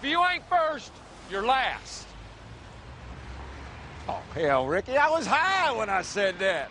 you ain't first, you're last. Oh, hell, Ricky, I was high when I said that.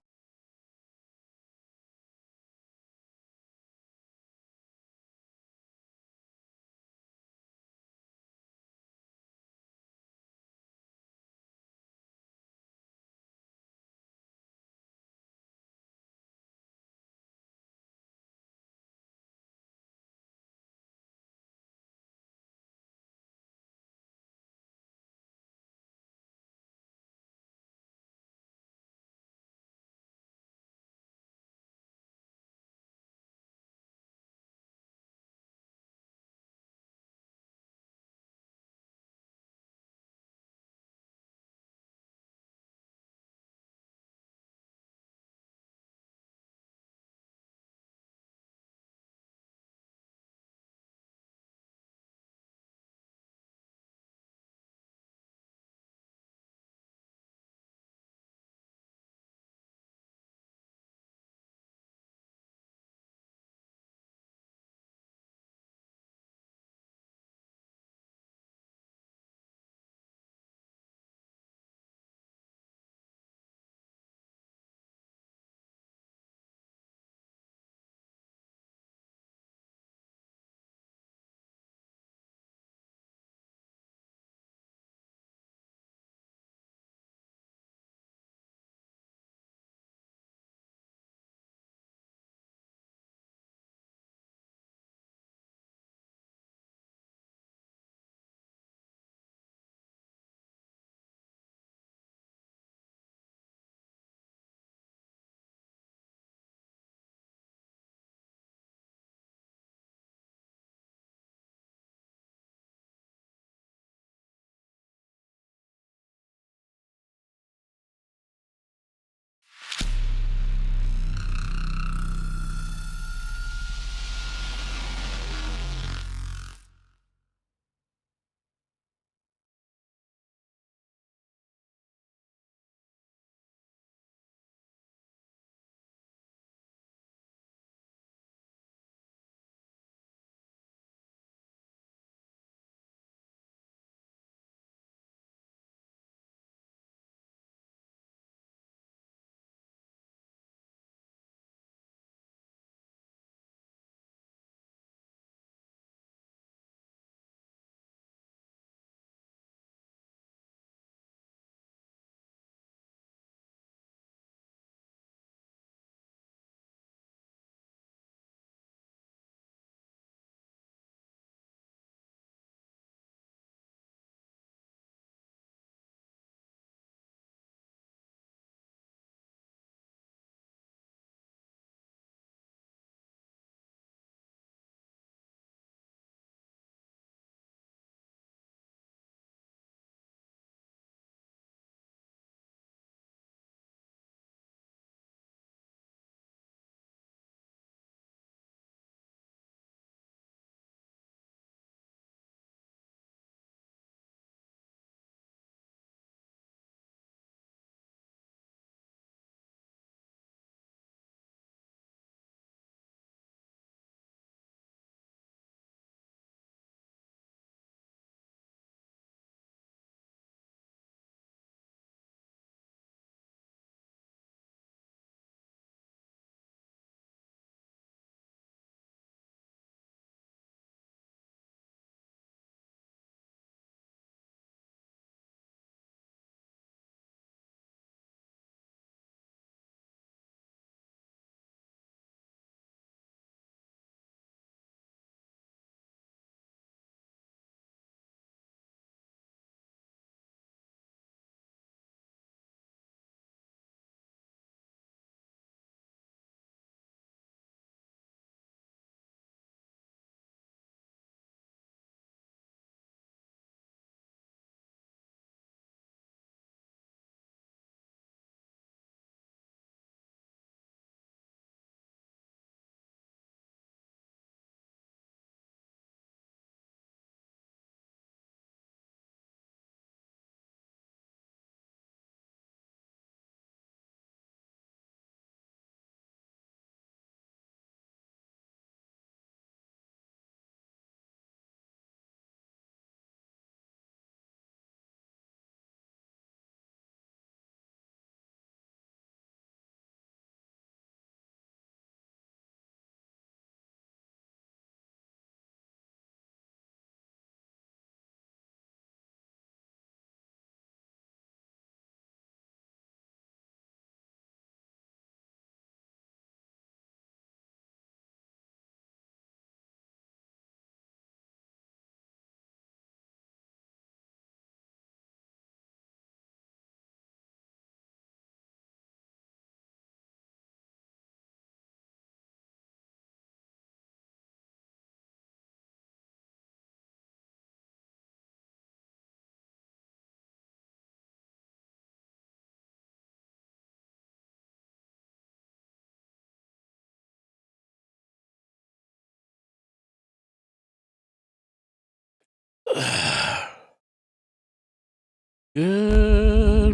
Good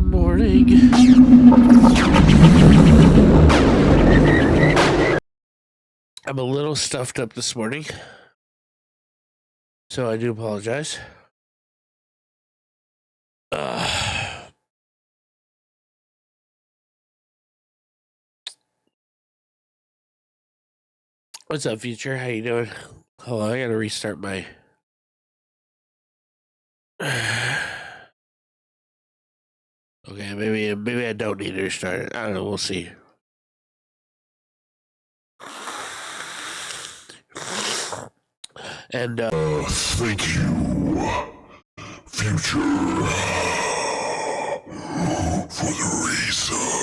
morning. I'm a little stuffed up this morning, so I do apologize. What's up, future? How you doing? Hold on, I gotta restart my. Okay, maybe I don't need to restart it. I don't know. We'll see. And Thank you, future, for the resub.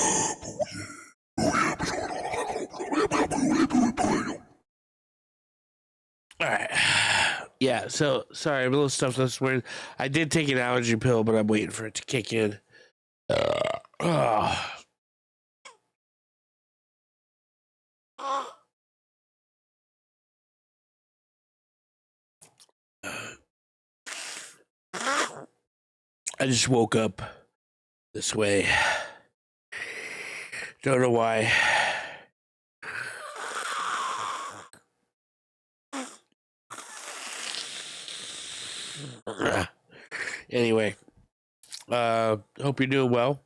all right. Yeah. So sorry, I'm a little stuffed this morning. I did take an allergy pill, but I'm waiting for it to kick in. I just woke up this way. Don't know why. Anyway, hope you're doing well.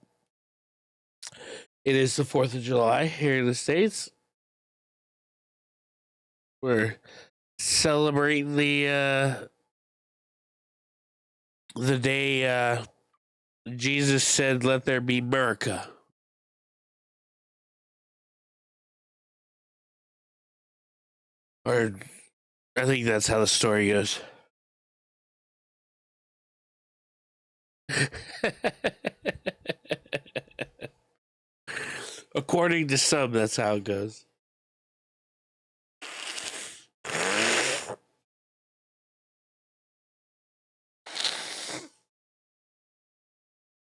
It is the 4th of July here in the States. We're celebrating the day Jesus said, "Let there be America." Or I think that's how the story goes. According to some, that's how it goes.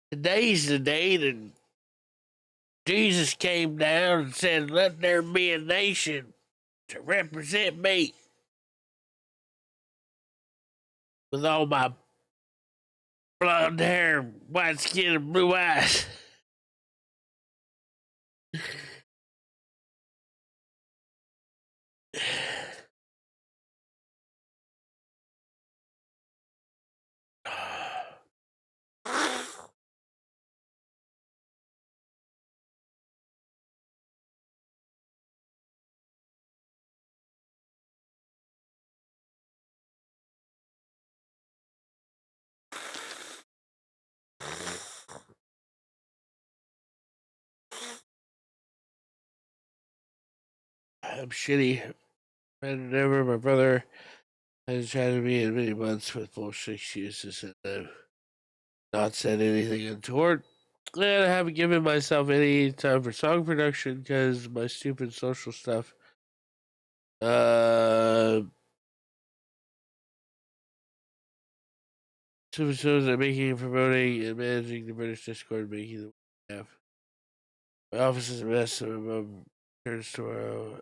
Today's the day that Jesus came down and said, "Let there be a nation to represent me with all my blonde hair, white skin, and blue eyes." I'm shitty. And never my brother has tried to me in many months with bullshit excuses, and I've not said anything untoward. And I haven't given myself any time for song production because my stupid social stuff. Super shows that making, promoting, and managing the British Discord, making the have. My office is a mess, so my mom returns tomorrow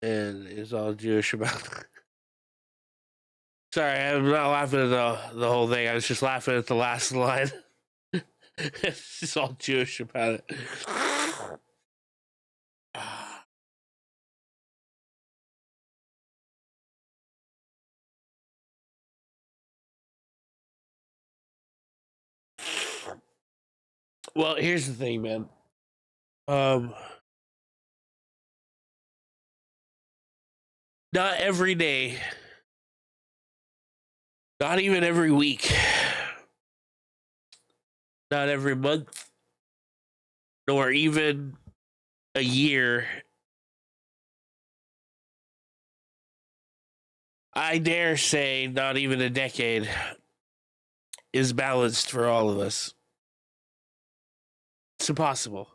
and is all Jewish about. Sorry, I'm not laughing at the whole thing. I was just laughing at the last line. It's just all Jewish about it. Well, here's the thing, man. Not every day, not even every week, not every month, nor even a year. I dare say, not even a decade is balanced for all of us. It's impossible.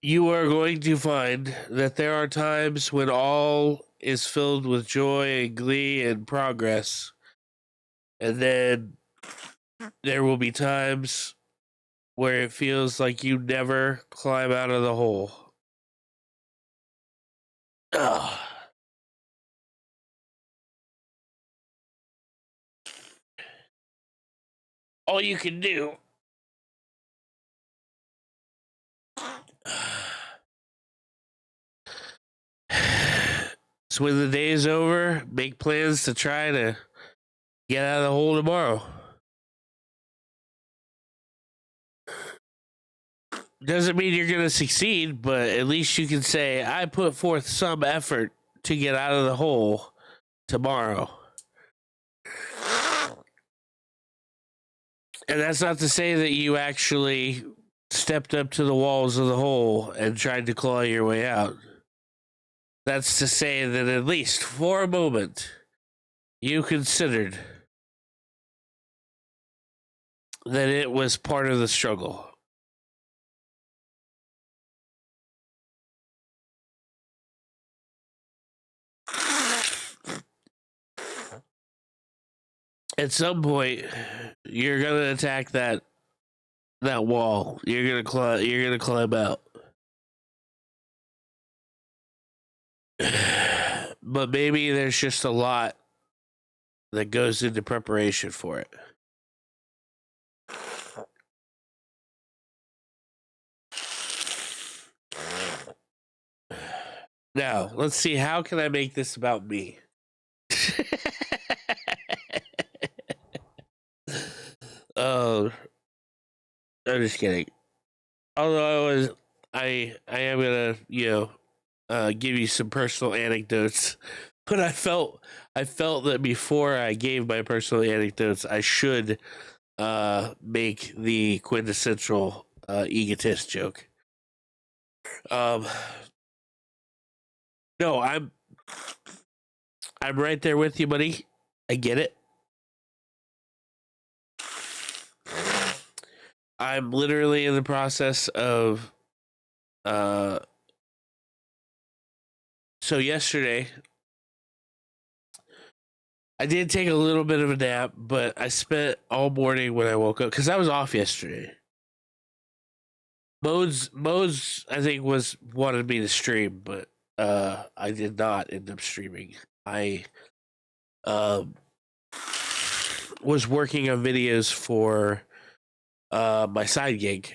You are going to find that there are times when all is filled with joy and glee and progress. And then there will be times where it feels like you never climb out of the hole. Ugh. All you can do so when the day is over, make plans to try to get out of the hole tomorrow. Doesn't mean you're going to succeed, but at least you can say, I put forth some effort to get out of the hole tomorrow. And that's not to say that you actually stepped up to the walls of the hole and tried to claw your way out. That's to say that at least for a moment, you considered that it was part of the struggle. At some point, you're gonna attack that wall. You're gonna climb out. But maybe there's just a lot that goes into preparation for it. Now, let's see, how can I make this about me? Oh, I'm just kidding. Although I am gonna, give you some personal anecdotes. But I felt that before I gave my personal anecdotes, I should make the quintessential egotist joke. No, I'm right there with you, buddy. I get it. I'm literally in the process of so yesterday I did take a little bit of a nap, but I spent all morning when I woke up because I was off yesterday. Modes I think wanted me to stream, but I did not end up streaming. I was working on videos for my side gig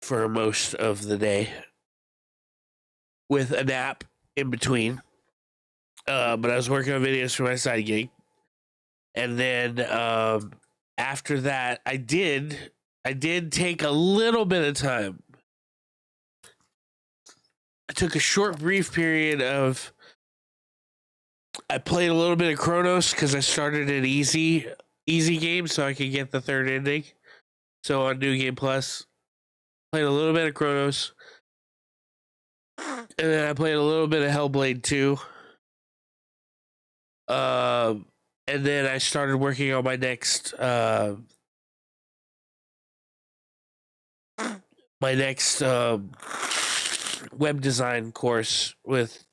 for most of the day with a nap in between. But I was working on videos for my side gig. And then after that, I did take a little bit of time. I took a short, brief period of. I played a little bit of Chronos because I started an easy game so I could get the third ending. So on New Game Plus, played a little bit of Chronos, and then I played a little bit of Hellblade 2. And then I started working on my next web design course with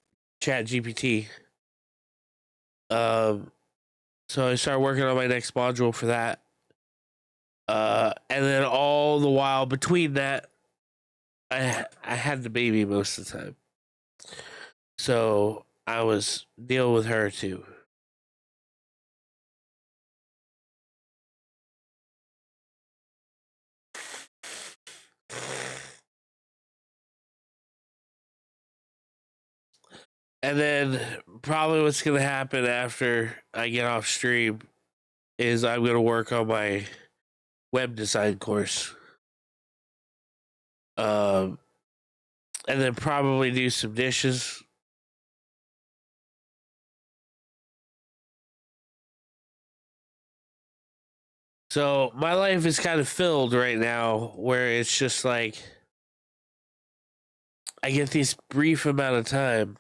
ChatGPT. So I started working on my next module for that. And then all the while between that, I had the baby most of the time. So I was dealing with her too. And then probably what's going to happen after I get off stream is I'm going to work on my web design course. And then probably do some dishes. So my life is kind of filled right now where it's just like I get this brief amount of time.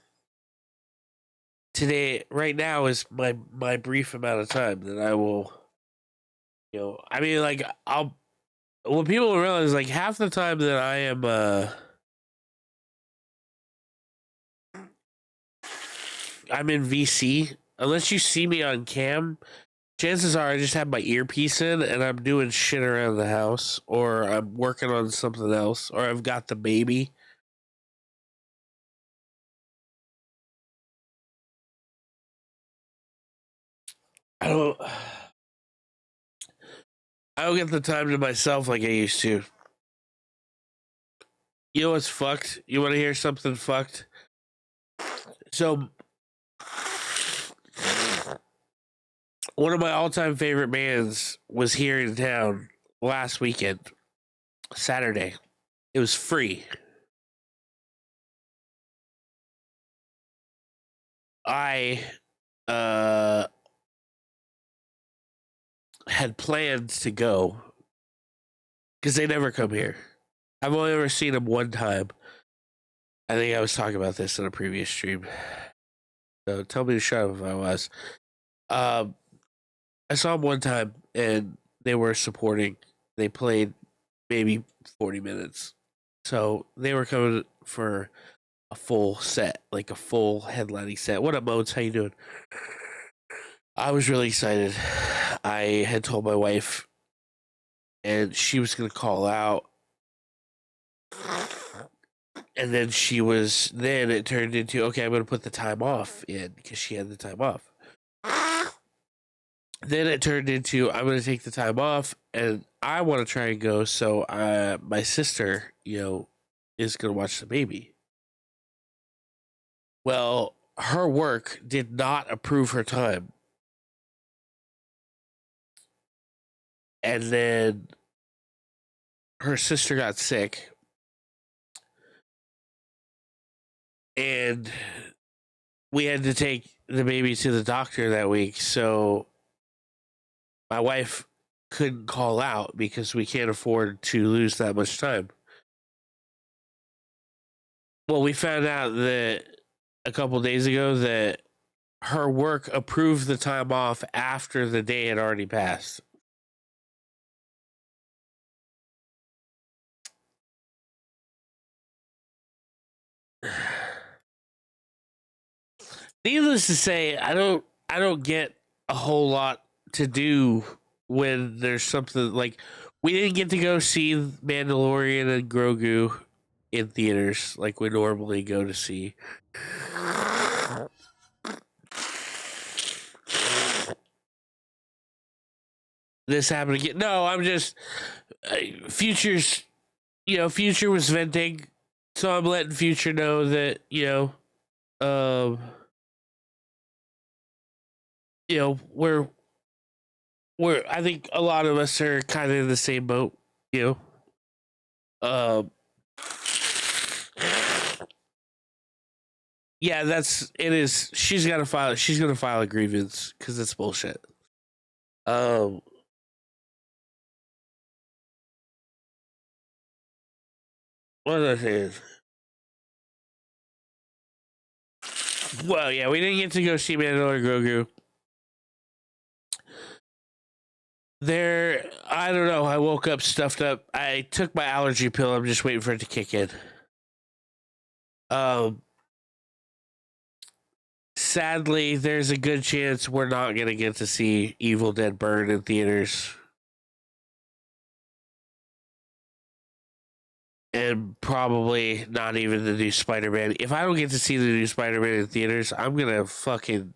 Today, right now, is my brief amount of time that I will, I mean, like, when people realize, like, half the time that I am, I'm in VC, unless you see me on cam, chances are I just have my earpiece in and I'm doing shit around the house, or I'm working on something else, or I've got the baby. I don't. I don't get the time to myself like I used to. You know what's fucked? You want to hear something fucked? So, one of my all-time favorite bands was here in town last weekend, Saturday. It was free. I had plans to go because they never come here. I've only ever seen them one time. I think I was talking about this in a previous stream. So tell me to shut up if I was. I saw them one time and they were supporting. They played maybe 40 minutes. So they were coming for a full set, like a full headlining set. What up, Modes? How you doing? I was really excited. I had told my wife and she was going to call out. And then then it turned into, okay, I'm going to put the time off in because she had the time off. Then it turned into, I'm going to take the time off and I want to try and go. So my sister, is going to watch the baby. Well, her work did not approve her time. And then her sister got sick. And we had to take the baby to the doctor that week. So my wife couldn't call out because we can't afford to lose that much time. Well, we found out that a couple days ago that her work approved the time off after the day had already passed. Needless to say, I don't get a whole lot to do when there's something like we didn't get to go see Mandalorian and Grogu in theaters like we normally go to see. This happened again. No, I'm just Future's. Future was venting, so I'm letting Future know that we're I think a lot of us are kind of in the same boat, Um, yeah, it is. She's got to file. She's gonna file a grievance because it's bullshit. What was I saying? Well, yeah, we didn't get to go see Mandalorian Grogu. I don't know. I woke up stuffed up. I took my allergy pill. I'm just waiting for it to kick in. Sadly, there's a good chance we're not gonna get to see Evil Dead Burn in theaters. And probably not even the new Spider-Man. If I don't get to see the new Spider-Man in theaters, I'm gonna fucking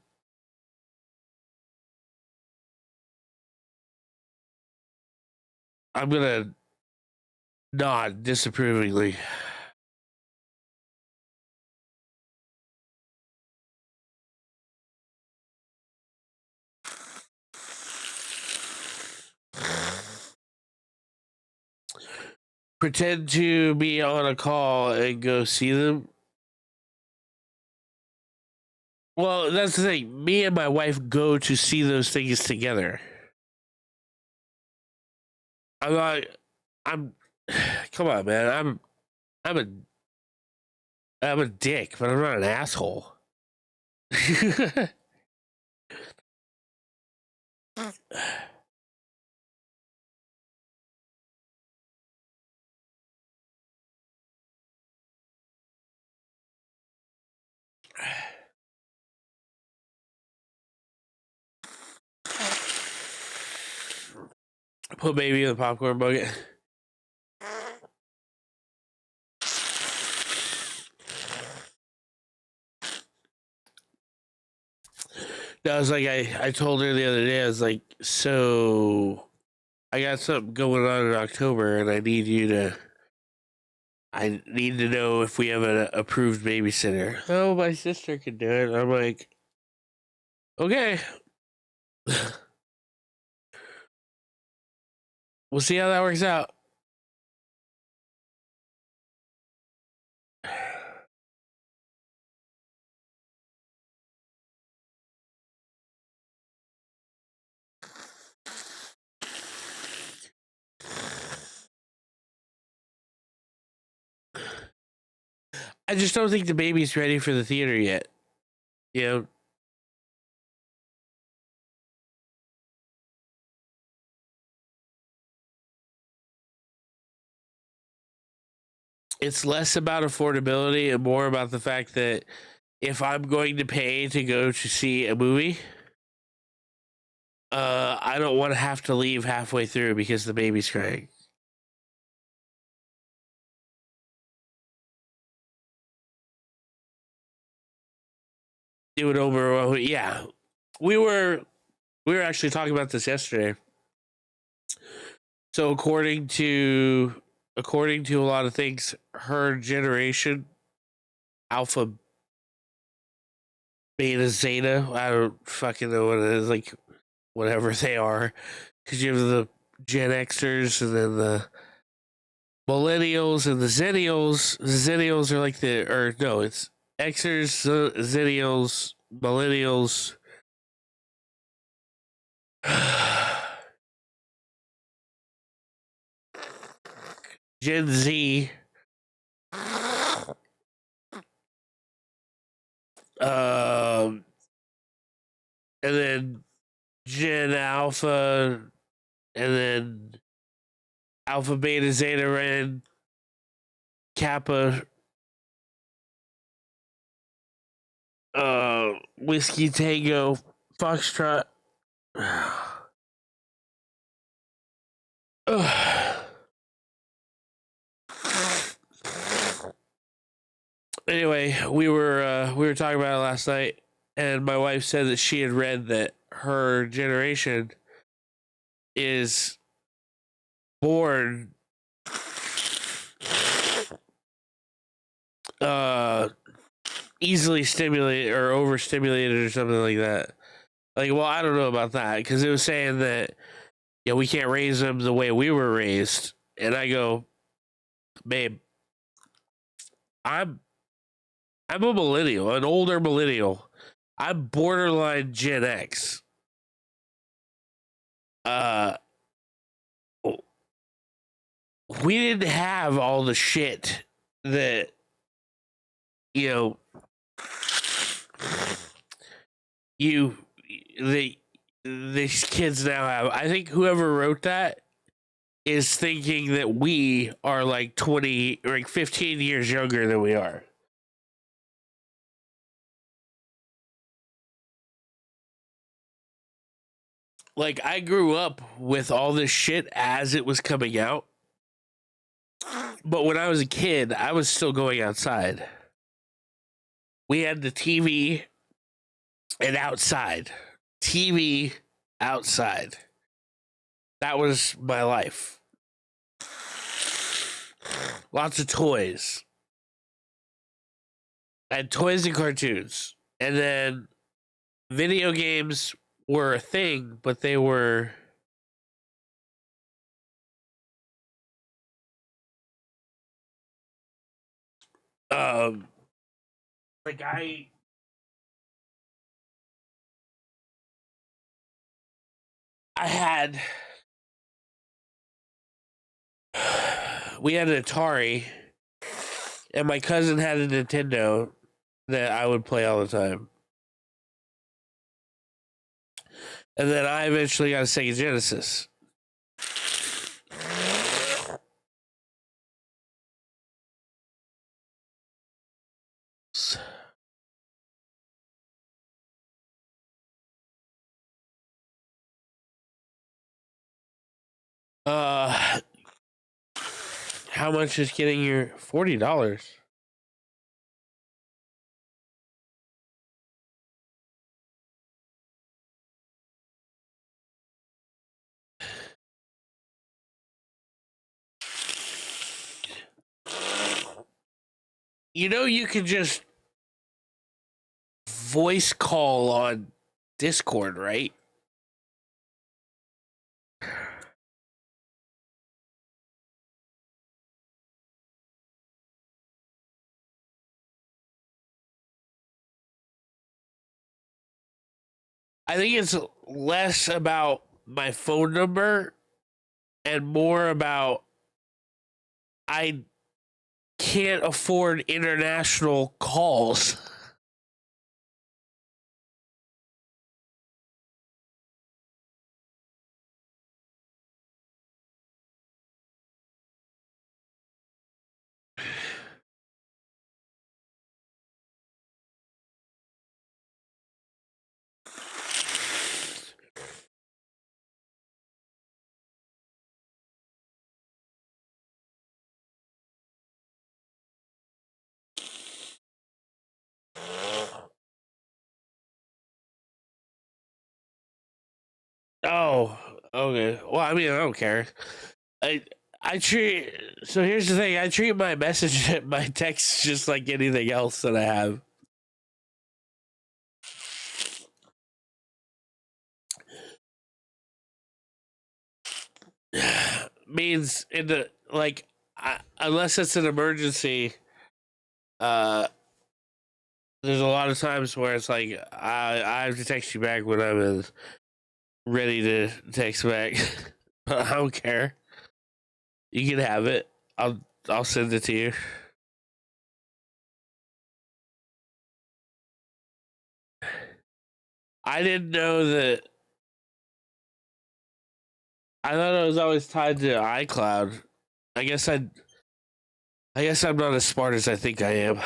nod disapprovingly. Pretend to be on a call and go see them. Well, that's the thing. Me and my wife go to see those things together. I'm not. I'm. Come on, man. I'm a dick, but I'm not an asshole. Put baby in the popcorn bucket. I was like, I told her the other day, I was like, so I got something going on in October, and I need to know if we have an approved babysitter. Oh, my sister can do it. I'm like, okay. We'll see how that works out. I just don't think the baby's ready for the theater yet. You know, it's less about affordability and more about the fact that if I'm going to pay to go to see a movie, I don't want to have to leave halfway through because the baby's crying. Do it over. Yeah, we were actually talking about this yesterday. So according to a lot of things, her generation, Alpha, Beta, Zeta, I don't fucking know what it is, like whatever they are, because you have the Gen Xers and then the Millennials and the Zennials. The Zennials are like it's Xers, Zennials, Millennials. Gen Z, um, and then Gen Alpha, and then Alpha, Beta, Zeta, Ren, Kappa, Whiskey Tango, Foxtrot. Anyway, we were talking about it last night, and my wife said that she had read that her generation is born uh easily stimulated or overstimulated or something like that. Like, well, I don't know about that because it was saying that we can't raise them the way we were raised, and I go, babe, I'm I'm a millennial, an older millennial. I'm borderline Gen X. Uh, we didn't have all the shit that you know you the these kids now have. I think whoever wrote that is thinking that we are like 20 or like 15 years younger than we are. Like, I grew up with all this shit as it was coming out. But when I was a kid, I was still going outside. We had the TV and outside. TV outside. That was my life. Lots of toys. I had toys and cartoons. And then video games were a thing, but they were like I had we had an Atari and my cousin had a Nintendo that I would play all the time. And then I eventually got a Sega Genesis. Uh, how much is getting your $40? You know, you can just voice call on Discord, right? I think it's less about my phone number and more about I can't afford international calls. Oh, okay. Well, I mean, I don't care. I I treat so here's the thing. I treat my message, my text, just like anything else that I have. Means in the like, unless it's an emergency, uh, there's a lot of times where it's like I have to text you back when I'm ready to text back. I don't care. You can have it. I'll send it to you. I didn't know that. I thought it was always tied to iCloud. I guess I. I guess I'm not as smart as I think I am.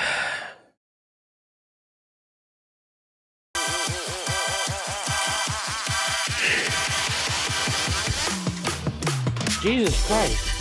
Jesus Christ.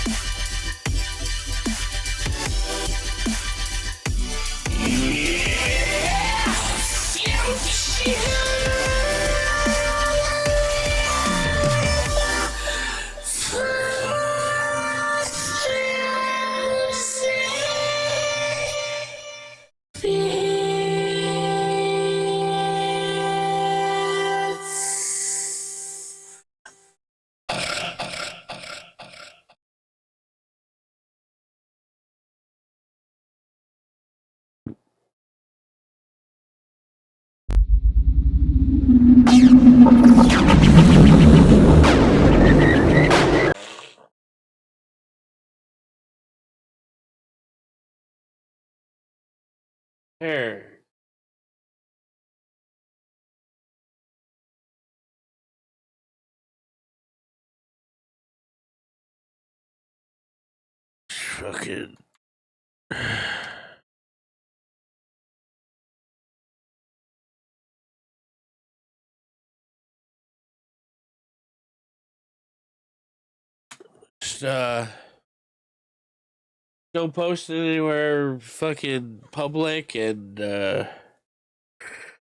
Here. Fucking. Just, don't post it anywhere fucking public, and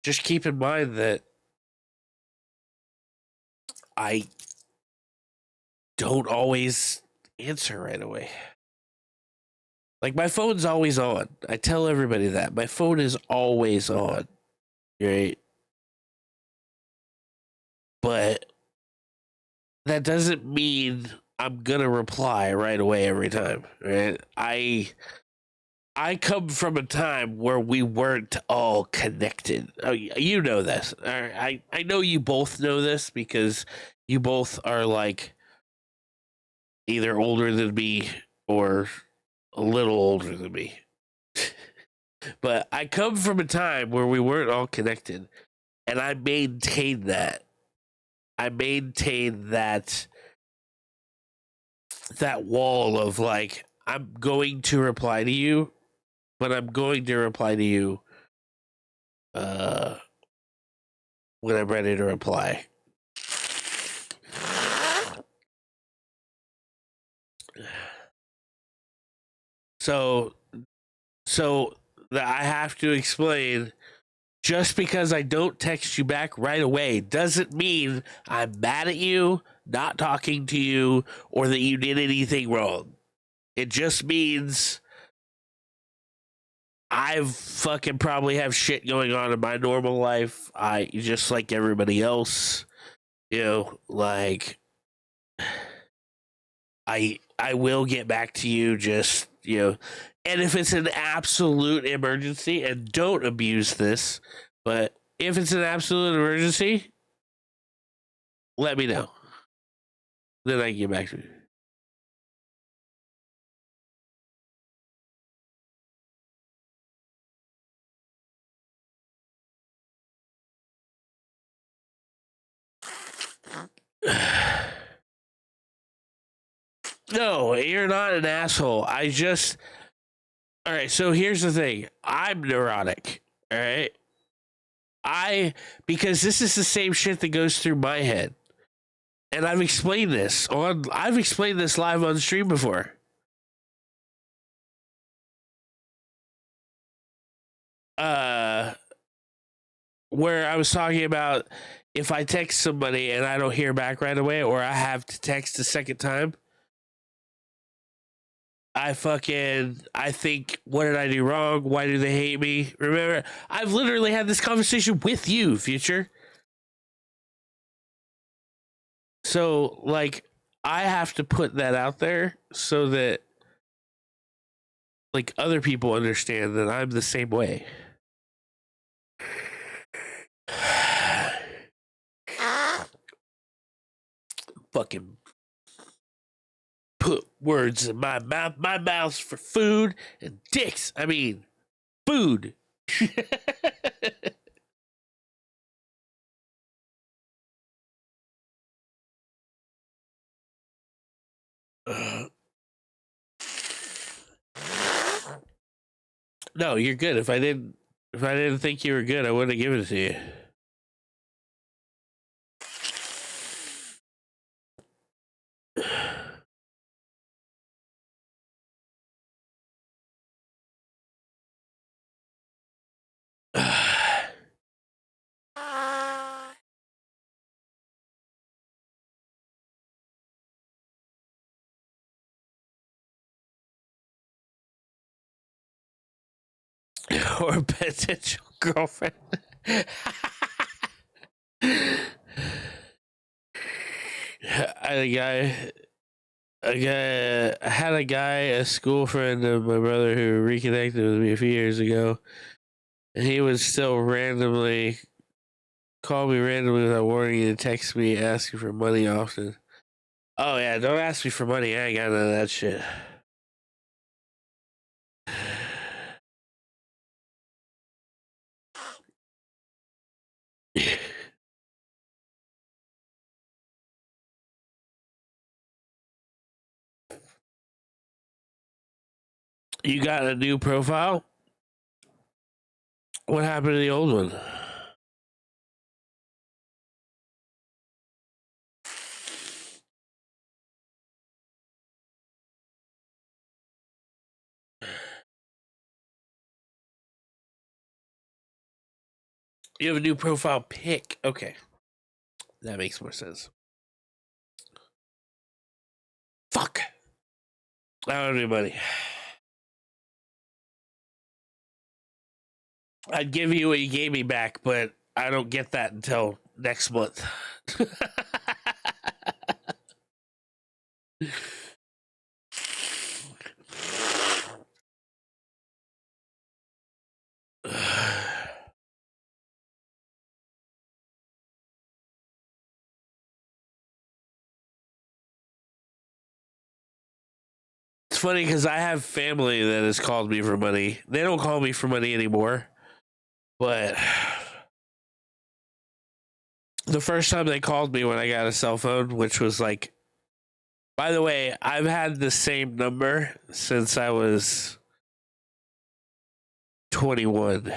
just keep in mind that I don't always answer right away. Like, my phone's always on. I tell everybody that. My phone is always on. Right? But that doesn't mean I'm gonna reply right away every time. Right? I come from a time where we weren't all connected. Oh, you know this. I know you both know this because you both are like either older than me or a little older than me. But I come from a time where we weren't all connected, and I maintain that. I maintain that wall of like, I'm going to reply to you, but I'm going to reply to you uh when I'm ready to reply. So that I have to explain, just because I don't text you back right away doesn't mean I'm mad at you, not talking to you, or that you did anything wrong. It just means I've fucking probably have shit going on in my normal life. I just like everybody else, like I will get back to you, just and if it's an absolute emergency, and don't abuse this, but if it's an absolute emergency, let me know. Then I can get back to you. No, you're not an asshole. All right, so here's the thing. I'm neurotic. All right. Because this is the same shit that goes through my head. And I've explained this live on stream before. Where I was talking about if I text somebody and I don't hear back right away, or I have to text a second time, I think, what did I do wrong? Why do they hate me? Remember, I've literally had this conversation with you, Future. So, like, I have to put that out there so that, like, other people understand that I'm the same way. Fucking put words in my mouth. My mouth's for food and dicks. I mean, food. No, you're good. If I didn't think you were good, I wouldn't have given it to you. Or potential girlfriend. I had a guy, a school friend of my brother, who reconnected with me a few years ago, and he would still randomly call me randomly without warning and text me asking for money often. Oh yeah, don't ask me for money. I ain't got none of that shit. You got a new profile? What happened to the old one? You have a new profile pic. Okay. That makes more sense. Fuck. I don't have any money. I'd give you what you gave me back, but I don't get that until next month. It's funny because I have family that has called me for money. They don't call me for money anymore, but the first time they called me when I got a cell phone, which was like, by the way, I've had the same number since I was 21.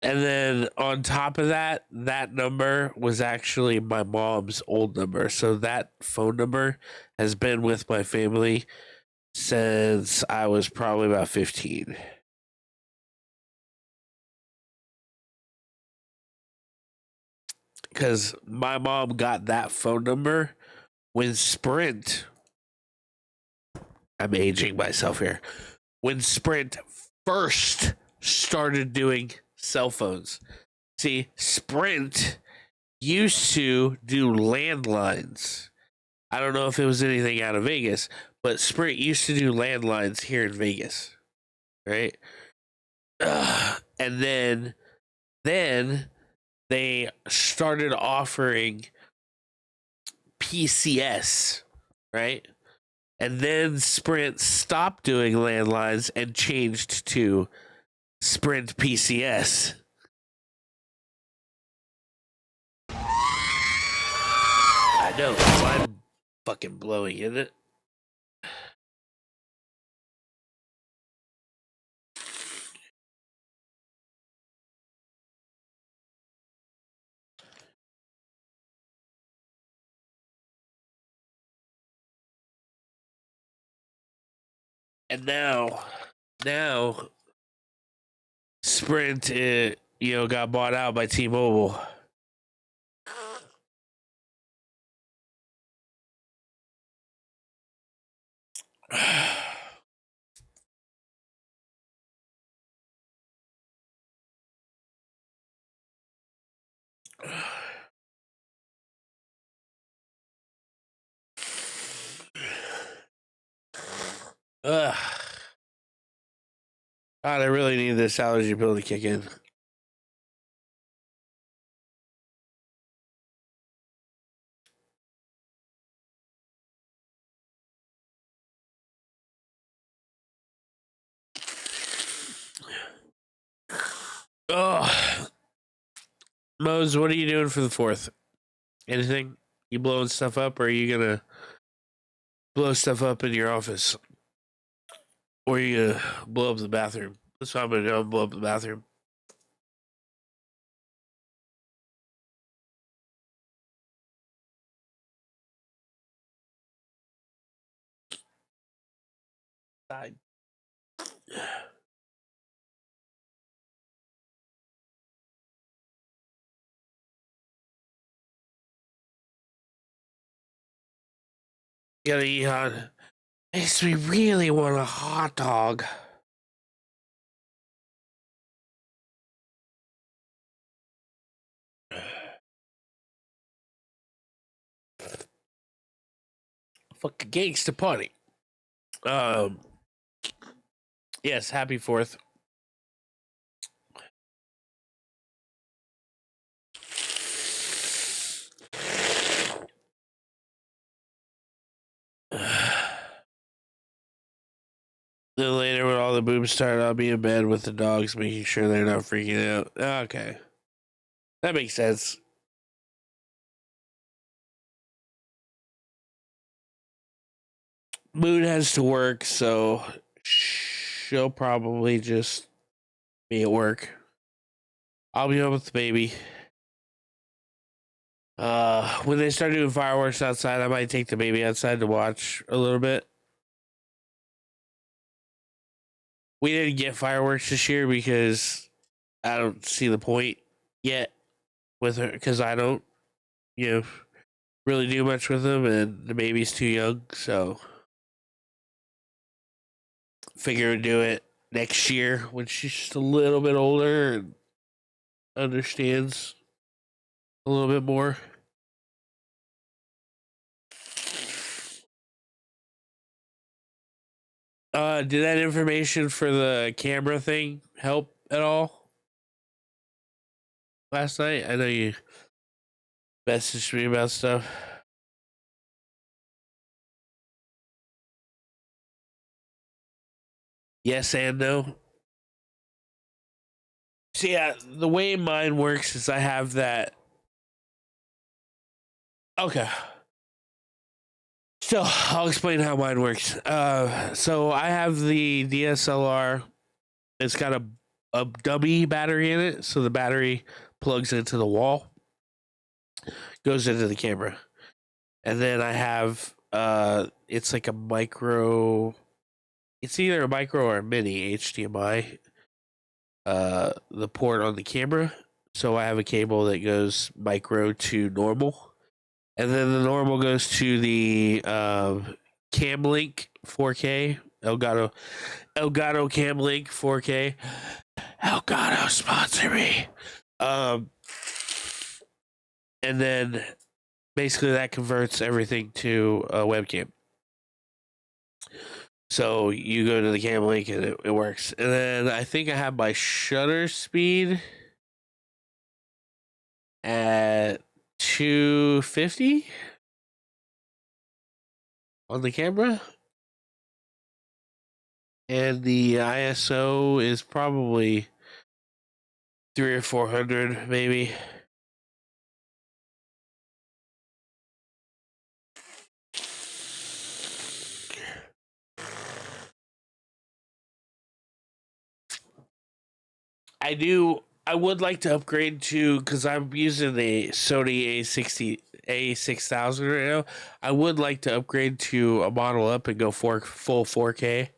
And then on top of that, that number was actually my mom's old number. So that phone number has been with my family since I was probably about 15. Because my mom got that phone number when Sprint I'm aging myself here. When Sprint first started doing cell phones. See, Sprint used to do landlines. I don't know if it was anything out of Vegas, but Sprint used to do landlines here in Vegas, right? And then they started offering PCS, right? And then Sprint stopped doing landlines and changed to Sprint PCS. I know, I'm fucking blowing, isn't it? And now, Sprint, got bought out by T-Mobile. Ugh. God, I really need this allergy pill to kick in. Oh, Mose, what are you doing for the 4th? Anything? You blowing stuff up, or are you gonna blow stuff up in your office? Or are you gonna blow up the bathroom? That's what I'm gonna do. I'll blow up the bathroom. Side. Gotta eat hot. Makes me really want a hot dog. Fucking gangsta party. Yes, happy 4th. Then later, when all the boobs start, I'll be in bed with the dogs, making sure they're not freaking out. Okay. That makes sense. Moon has to work, so she'll probably just be at work. I'll be home with the baby. When they start doing fireworks outside, I might take the baby outside to watch a little bit. We didn't get fireworks this year because I don't see the point yet with her, because I don't, really do much with them, and the baby's too young, so figure we'd do it next year when she's just a little bit older and understands a little bit more. Did that information for the camera thing help at all last night? I know you messaged me about stuff. Yes and no. So yeah, the way mine works is I have that. Okay. So I'll explain how mine works. So I have the DSLR. It's got a dummy battery in it, so the battery plugs into the wall, goes into the camera, and then I have it's like a micro. It's either a micro or a mini HDMI. The port on the camera, so I have a cable that goes micro to normal, and then the normal goes to the Cam Link 4K. Elgato Cam Link 4K. Elgato sponsor me. And then basically that converts everything to a webcam. So you go to the Cam Link and it works. And then I think I have my shutter speed at 250 on the camera. And the ISO is probably 300 or 400, maybe. I would like to upgrade to, because I'm using the Sony A6000 right now. I would like to upgrade to a model up and go full 4K.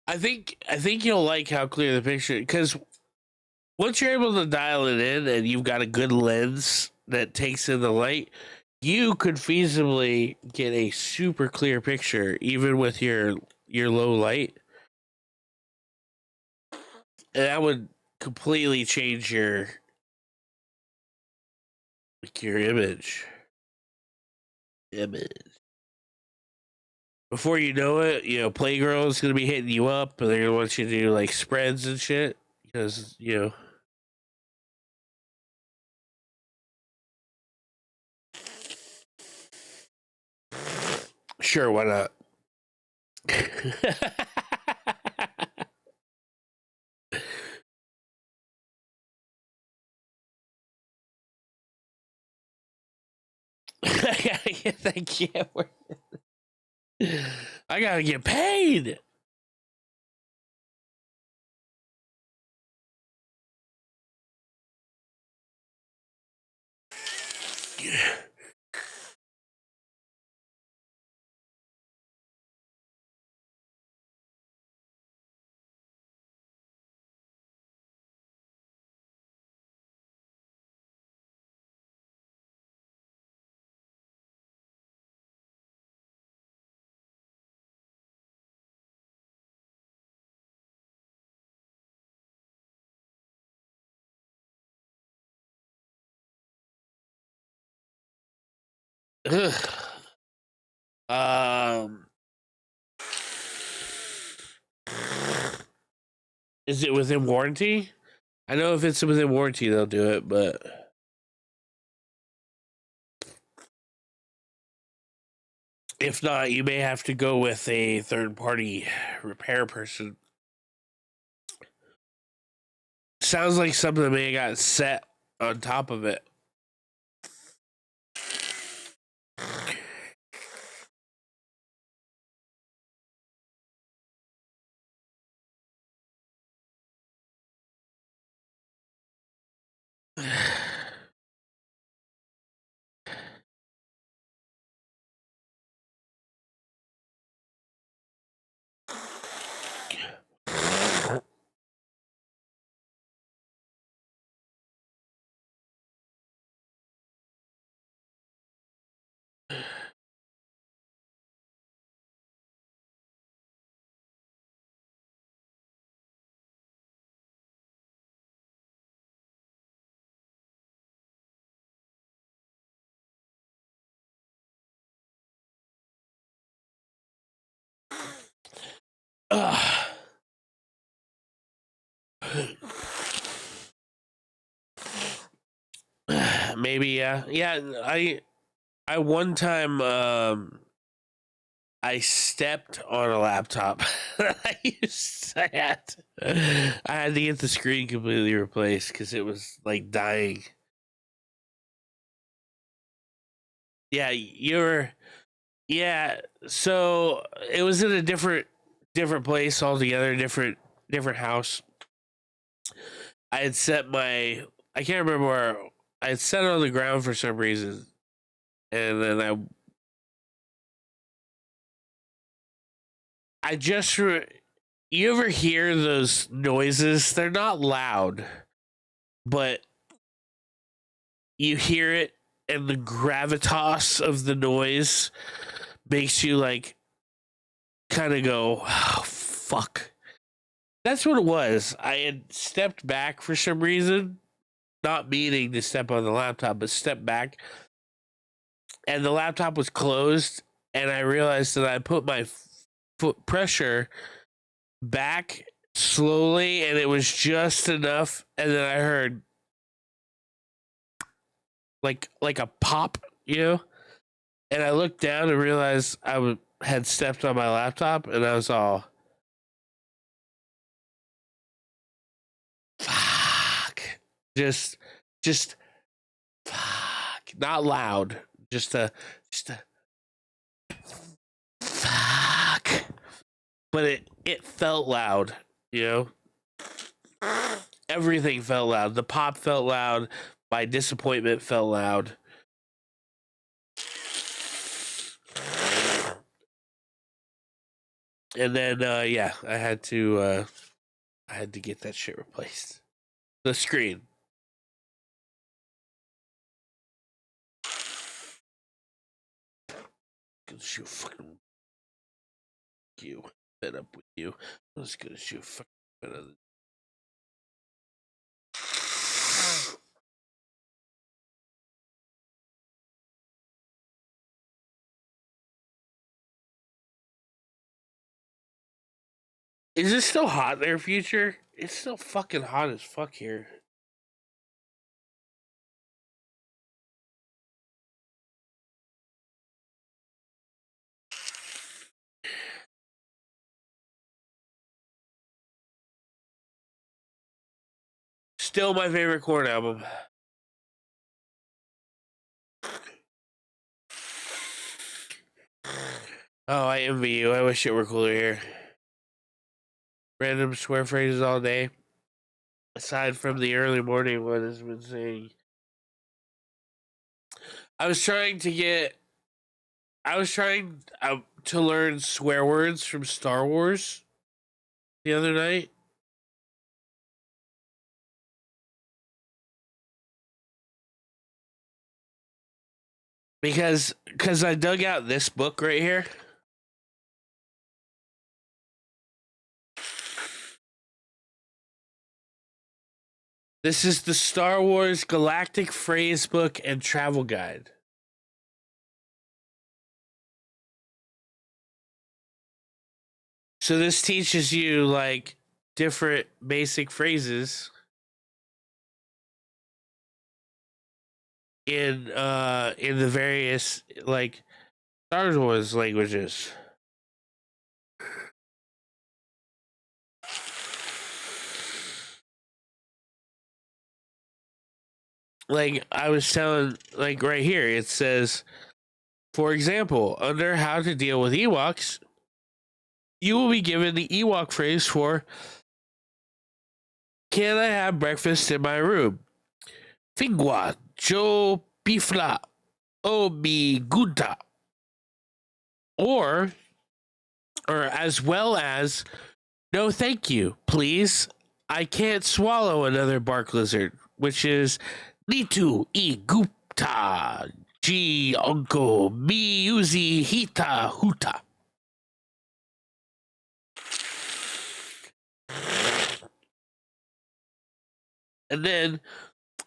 I think you'll like how clear the picture, because once you're able to dial it in and you've got a good lens that takes in the light, you could feasibly get a super clear picture even with your low light. And that would completely change your image. Before you know it, Playgirl is gonna be hitting you up, and they're gonna want you to do like spreads and shit because Sure, why not? I gotta get that camera. I gotta get paid. um, is it within warranty? I know if it's within warranty, they'll do it, but if not, you may have to go with a third-party repair person. Sounds like something may have got set on top of it. Maybe, yeah. I one time I stepped on a laptop. I had to get the screen completely replaced because it was like dying. Yeah, so it was in a different place altogether, different house. I had set my I can't remember where I had set it on the ground for some reason, and then I just you ever hear those noises? They're not loud, but you hear it, and the gravitas of the noise makes you like kind of go, oh, fuck. That's what it was. I had stepped back for some reason, not meaning to step on the laptop, but step back, and the laptop was closed, and I realized that I put my foot pressure back slowly, and it was just enough, and then I heard like a pop, and I looked down and realized had stepped on my laptop, and I was all, fuck, just fuck, not loud, just a fuck, but it felt loud, everything felt loud. The pop felt loud. My disappointment felt loud. And then I had to get that shit replaced. The screen. Gonna shoot fucking you. Fed up with you. I'm just gonna shoot fucking better than. Is it still hot there, Future? It's still fucking hot as fuck here. Still my favorite Korn album. Oh, I envy you. I wish it were cooler here. Random swear phrases all day. Aside from the early morning one has been saying. I was trying to learn swear words from Star Wars the other night. Because I dug out this book right here. This is the Star Wars Galactic Phrase Book and Travel Guide. So this teaches you like different basic phrases in the various like Star Wars languages. Like I was telling, like right here, it says, for example, under how to deal with Ewoks, you will be given the Ewok phrase for, can I have breakfast in my room? Fingwa, Jo Bifla, Obi Gunta. Or as well as, no thank you, please. I can't swallow another bark lizard, which is Nitu I Gupta Ji Uncle Mi Uzi Hita Huta. And then,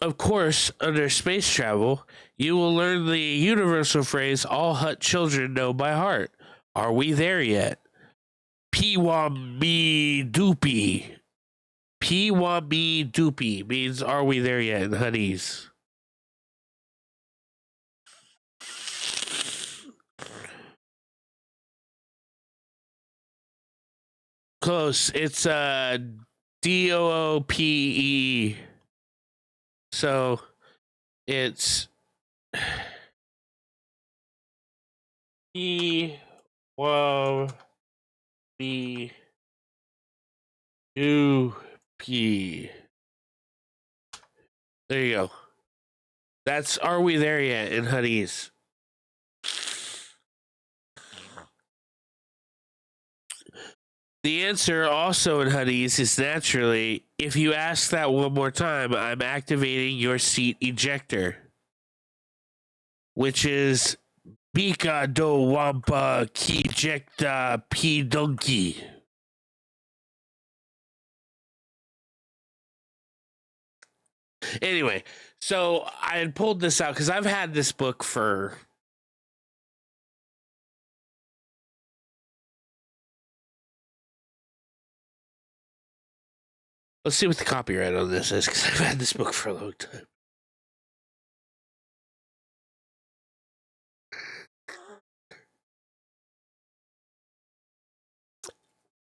of course, under space travel, you will learn the universal phrase all Hut children know by heart. Are we there yet? Piwambi Doopy. Piwambi Doopy means are we there yet in Huttese. Close. It's Doope. So it's P W B U P. There you go. That's Are We There Yet in Honeys. The answer also in Honeys is naturally, if you ask that one more time, I'm activating your seat ejector. Which is Bika do Wampa Kijekta P Donkey. Anyway, so I had pulled this out because I've had this book for let's see what the copyright on this is because I've had this book for a long time.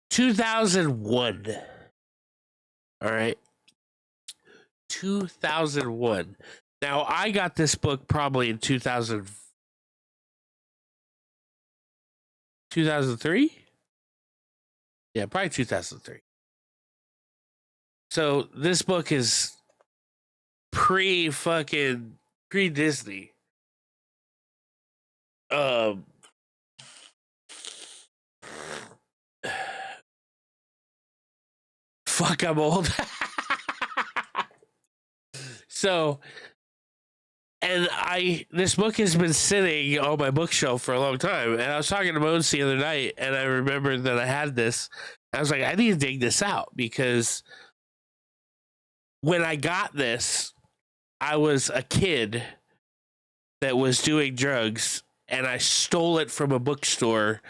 $2001. All right. 2001. Now, I got this book probably in 2003? Yeah, probably 2003. So, this book is pre-Disney. Fuck, I'm old. So, and this book has been sitting on my bookshelf for a long time. And I was talking to Mons the other night, and I remembered that I had this. I was like, I need to dig this out because when I got this, I was a kid that was doing drugs, and I stole it from a bookstore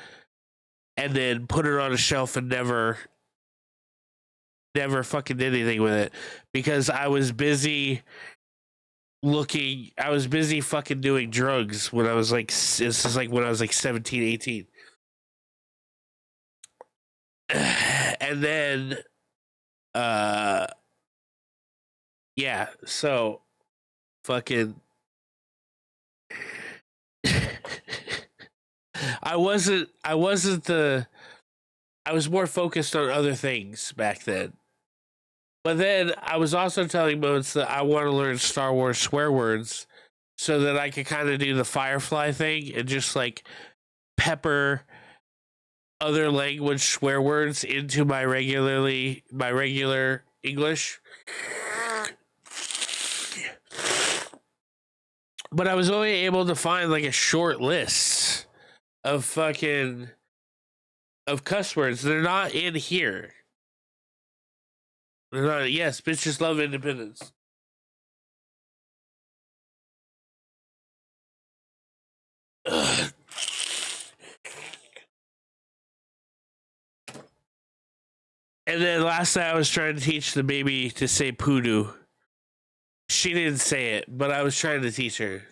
and then put it on a shelf and never fucking did anything with it because I was busy fucking doing drugs when I was like, this is like when I was like 17, 18. And then, yeah, so fucking, I was more focused on other things back then. But then I was also telling Modes that I want to learn Star Wars swear words so that I could kind of do the Firefly thing and just like pepper other language swear words into my regular English. But I was only able to find like a short list of cuss words. They're not in here. Yes, bitches love independence. Ugh. And then last night I was trying to teach the baby to say poodoo. She didn't say it, but I was trying to teach her.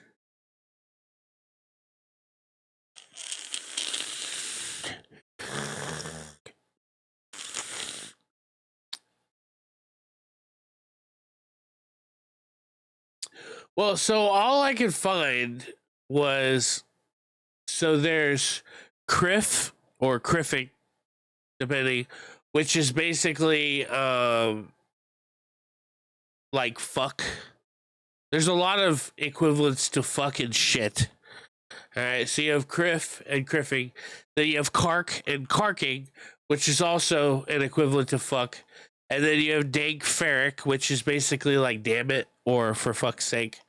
Well, so all I could find was there's criff or criffing, depending, which is basically like fuck. There's a lot of equivalents to fuck and shit. All right, so you have criff and criffing. Then you have cark and carking, which is also an equivalent to fuck. And then you have dank ferric, which is basically like damn it or for fuck's sake.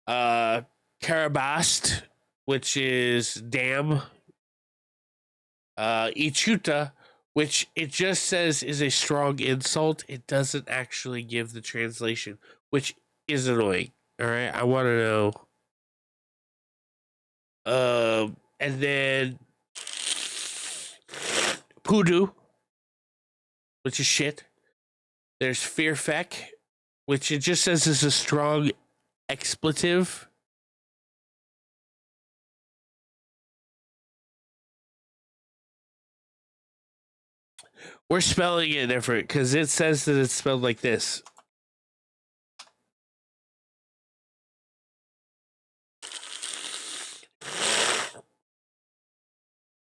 Karabast, which is damn. Ichuta, which it just says is a strong insult. It doesn't actually give the translation, which is annoying. All right, I want to know. And then poodoo, which is shit. There's fearfeck, which it just says is a strong expletive. We're spelling it different because it says that it's spelled like this.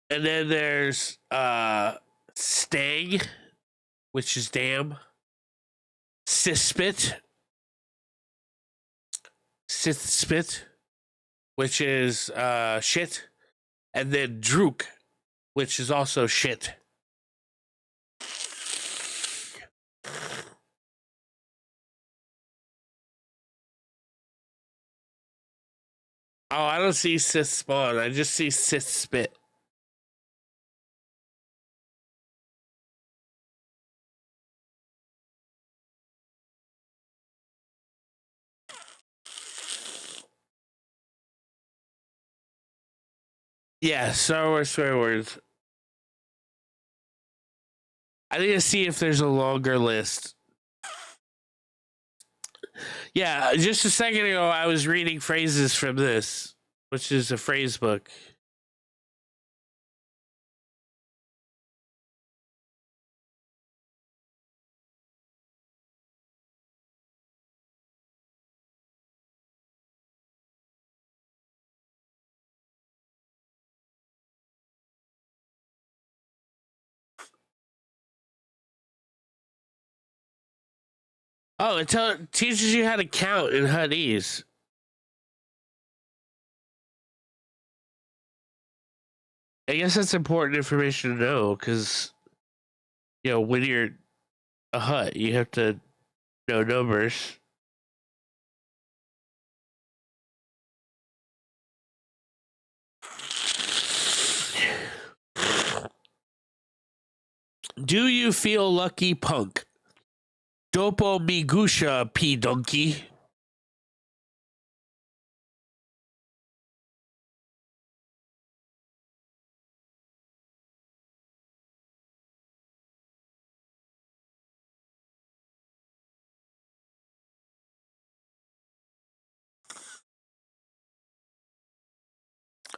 And then there's stang, which is damn. Cispit, Sith spit, which is shit, and then Druk, which is also shit. Oh, I don't see Sith spawn. I just see Sith spit. Yeah, Star Wars swear words. I need to see if there's a longer list. Yeah, just a second ago, I was reading phrases from this, which is a phrase book. Oh, it teaches you how to count in Huttese. I guess that's important information to know because, when you're a Hutt, you have to know numbers. Do you feel lucky, punk? Dopo migusha, p donkey.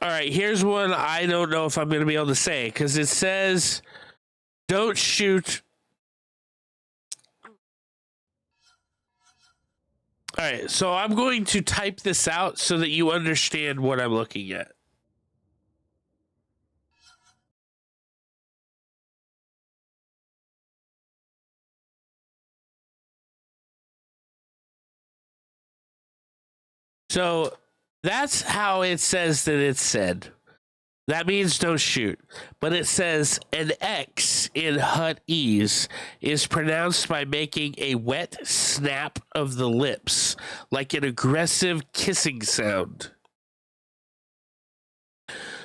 All right, here's one I don't know if I'm going to be able to say because it says, don't shoot. All right, so I'm going to type this out so that you understand what I'm looking at. So that's how it says that it's said. That means don't shoot. But it says an X in Huttese is pronounced by making a wet snap of the lips, like an aggressive kissing sound.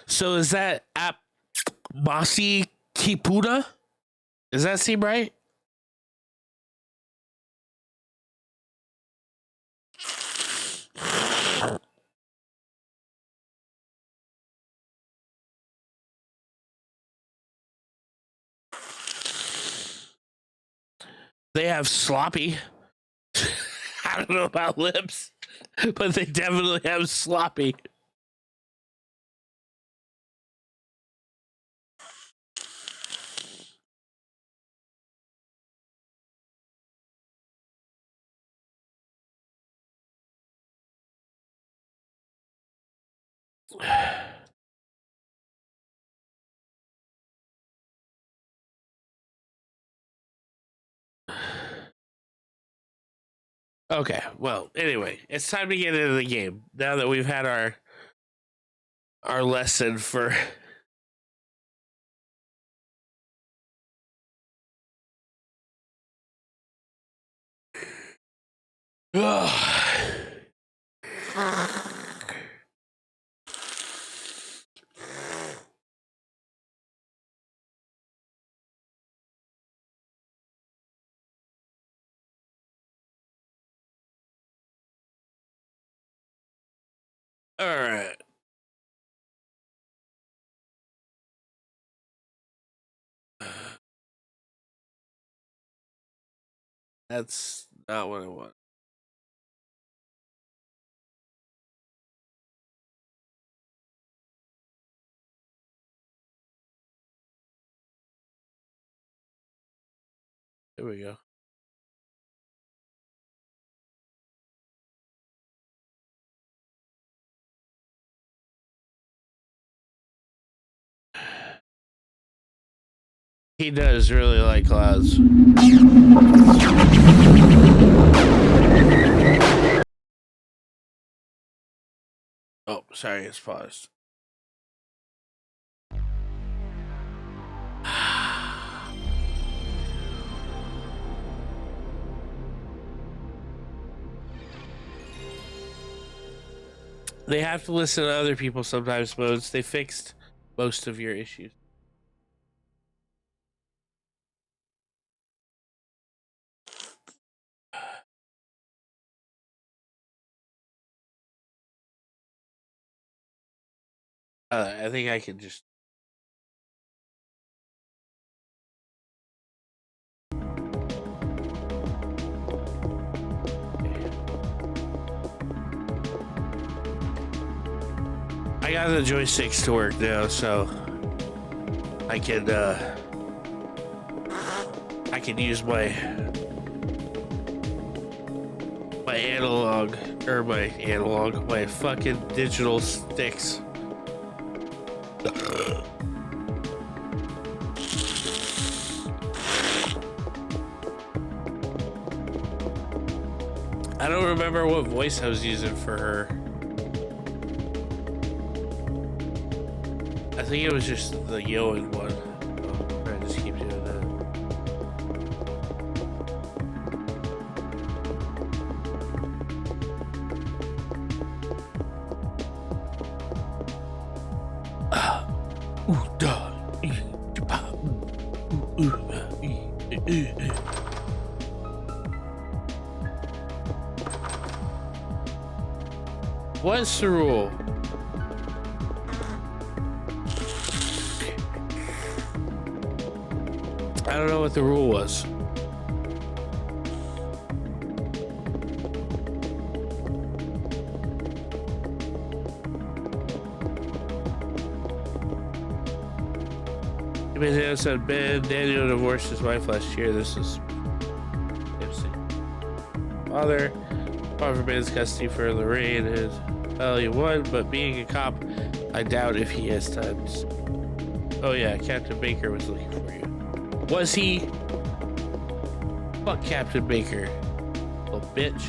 So is that Masi Kipuna? Does that seem right? They have sloppy. I don't know about lips, but they definitely have sloppy. Okay, well, anyway, it's time to get into the game now that we've had our lesson for all right. That's not what I want. There we go. He does really like clouds. Oh, sorry, it's paused. They have to listen to other people sometimes, modes. They fixed most of your issues. I think I can just. I got the joysticks to work now, so I can use my my fucking digital sticks. I don't remember what voice I was using for her. I think it was just the Yoan one. Oh, I just keep doing that. What's the rule? I don't know what the rule was. Daniel said Daniel divorced his wife last year. This is father forbids custody for Lorraine. Well, he won, but being a cop, I doubt if he has time. Oh yeah, Captain Baker was looking for you. Was he? Fuck Captain Baker, little bitch.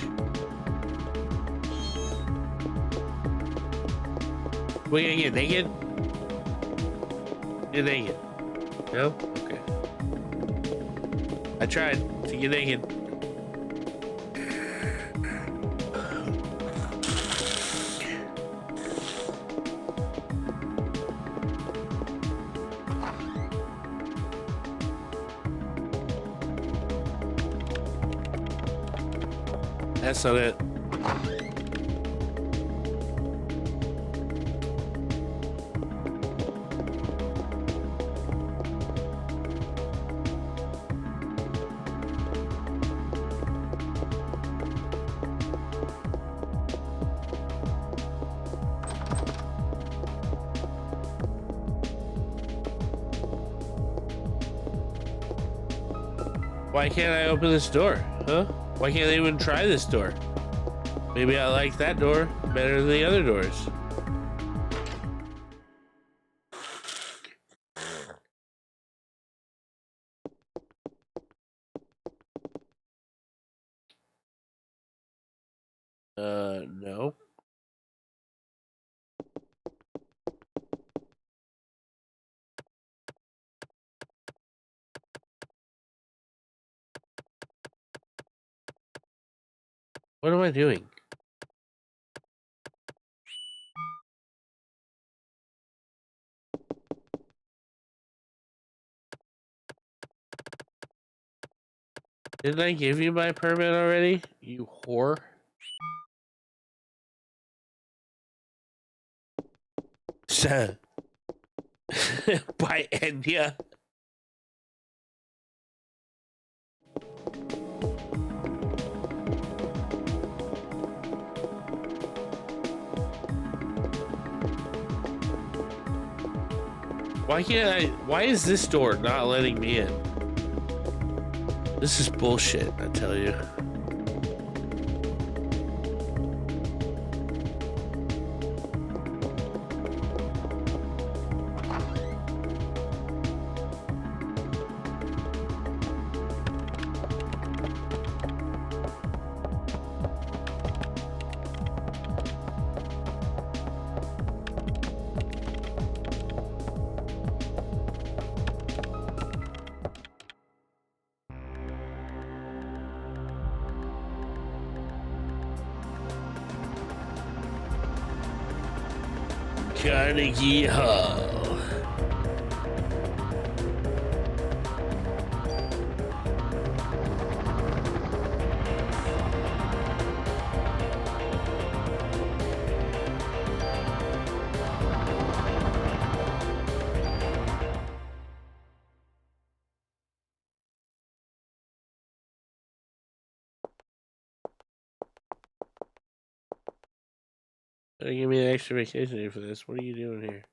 We gonna get naked? Get naked. No? Okay. I tried to get naked. That's not it. Why can't I open this door? Huh? Why can't I even try this door? Maybe I like that door better than the other doors. No. What am I doing? Didn't I give you my permit already? You whore. By Enya. Why is this door not letting me in? This is bullshit, I tell you. Carnegie Hall. Gotta give me an extra vacation day for this. What are you doing here?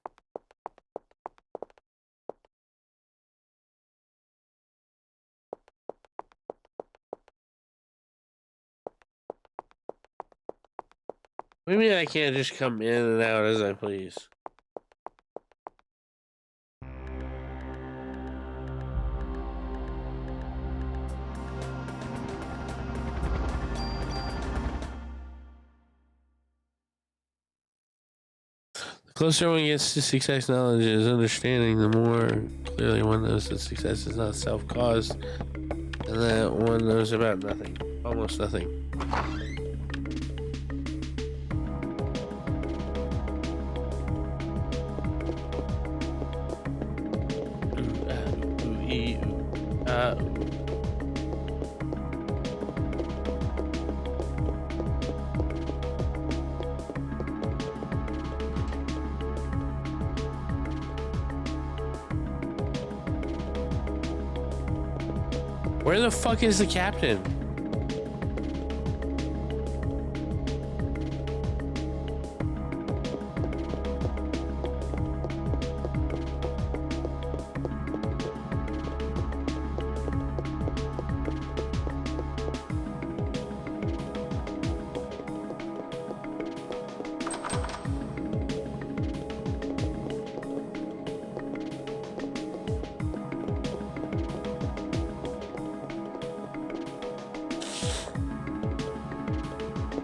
What do you mean I can't just come in and out as I please? The closer one gets to success, knowledge is understanding, the more clearly one knows that success is not self-caused, and that one knows about nothing, almost nothing. Where the fuck is the captain?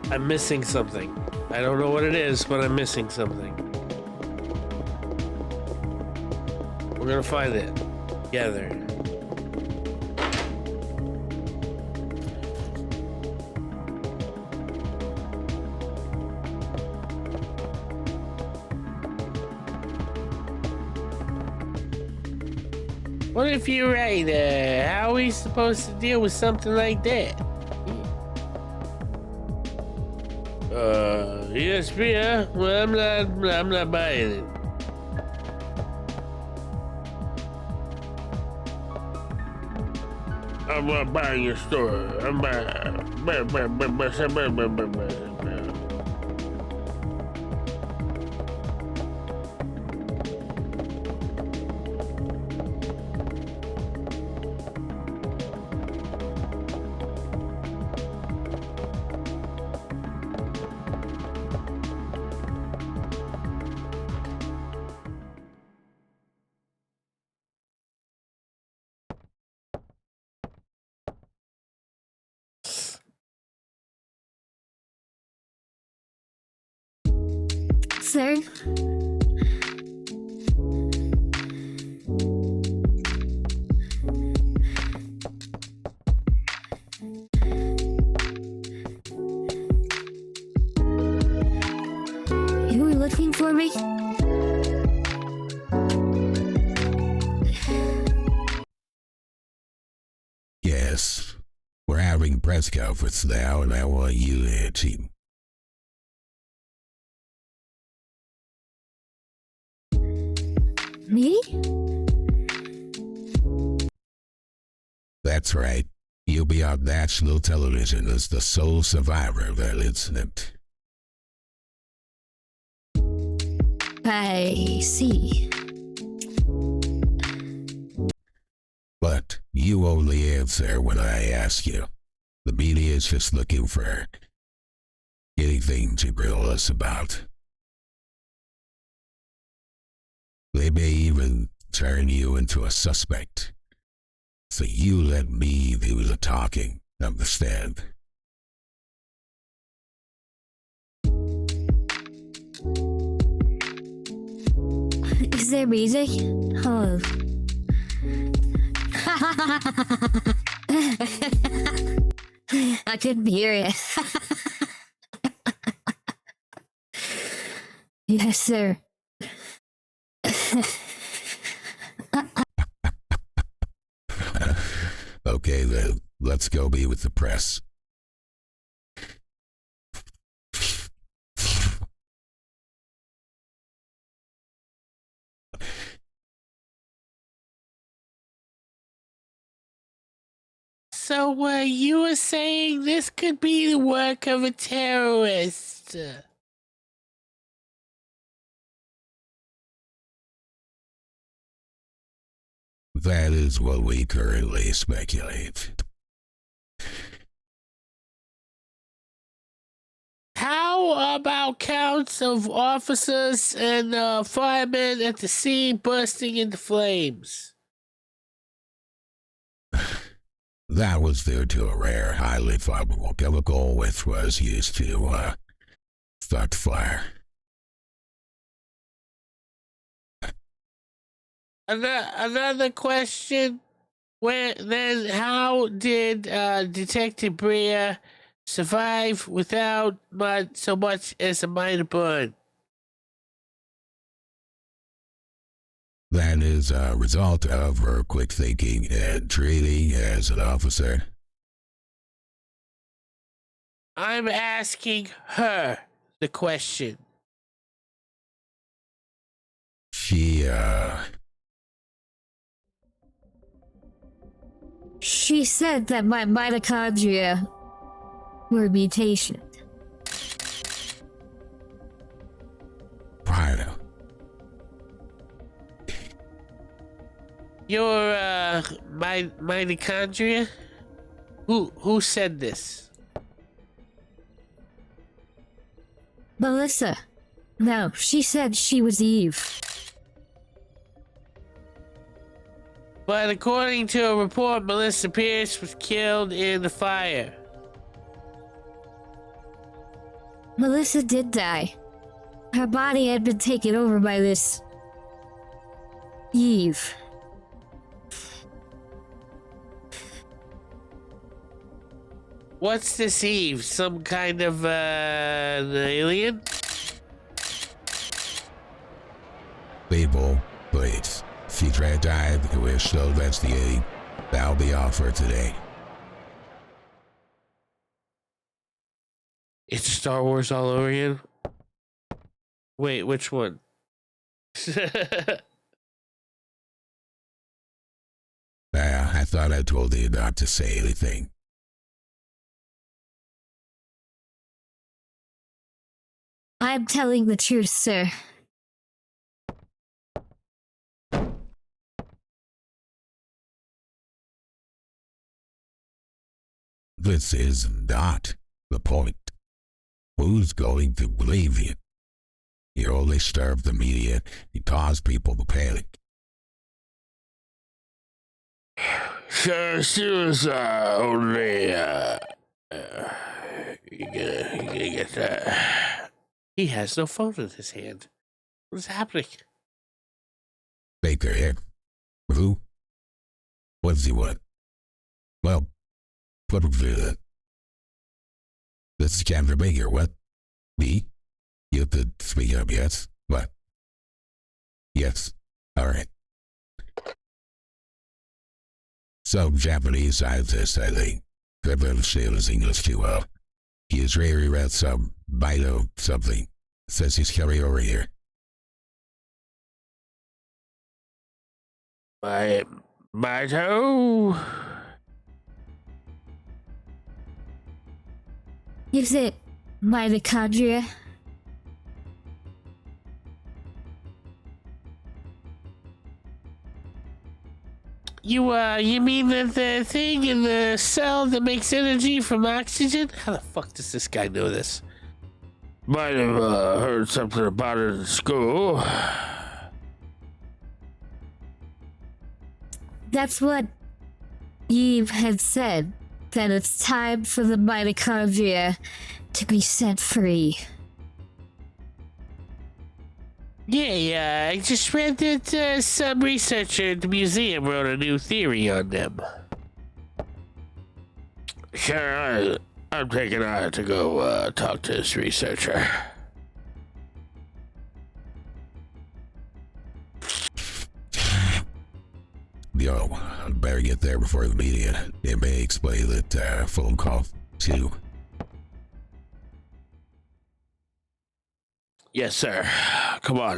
I'm missing something. I don't know what it is, but I'm missing something. We're gonna find it together. What if you're right? How are we supposed to deal with something like that? ESP, huh? Well, I'm not buying it. I'm not buying your story. I'm buying. Sir? You were looking for me? Yes. We're having press conference now, and I want you there, Chief. Me? That's right. You'll be on national television as the sole survivor of that incident. I see. But you only answer when I ask you. The media is just looking for anything to grill us about. They may even turn you into a suspect. So you let me do the talking, understand? Is there music? Oh. I couldn't hear it. Yes, sir. let's go be with the press. So, you were saying this could be the work of a terrorist? That is what we currently speculate. How about counts of officers and firemen at the scene bursting into flames? That was due to a rare, highly flammable chemical which was used to start the fire. Another question. How did Detective Bria survive without so much as a minor burn? That is a result of her quick thinking and training as an officer. I'm asking her the question. She said that my mitochondria were mutations. Prado. Your mitochondria? Who said this? Melissa. No, she said she was Eve. But according to a report, Melissa Pierce was killed in the fire. Melissa did die. Her body had been taken over by this Eve. What's this Eve? Some kind of an alien? People, please. If you try to dive, we're still investigating. That'll be all for today. It's Star Wars all over again? Wait, which one? I thought I told you not to say anything. I'm telling the truth, sir. This is not the point. Who's going to believe you? You only serve the media. You cause people to panic. So she was only you gonna get that. He has no phone in his hand. What is happening? Baker here. Who? What does he want? Well, put him through that. This is Captain Baker. What? Me? You have to speak up, yes? What? Yes. All right. Some Japanese scientist, I think, couldn't understand his English too well. He has rarely read some Mito something. Says he's coming over here. Mito? Is it mitochondria? You mean the thing in the cell that makes energy from oxygen? How the fuck does this guy know this? Might have heard something about it in school. That's what Eve had said, that it's time for the mitochondria to be set free. Yeah, I just read that some researcher at the museum wrote a new theory on them. Sure, I'm taking on to go talk to this researcher. Yo, better get there before the meeting. It may explain that phone call too. Yes, sir. Come on,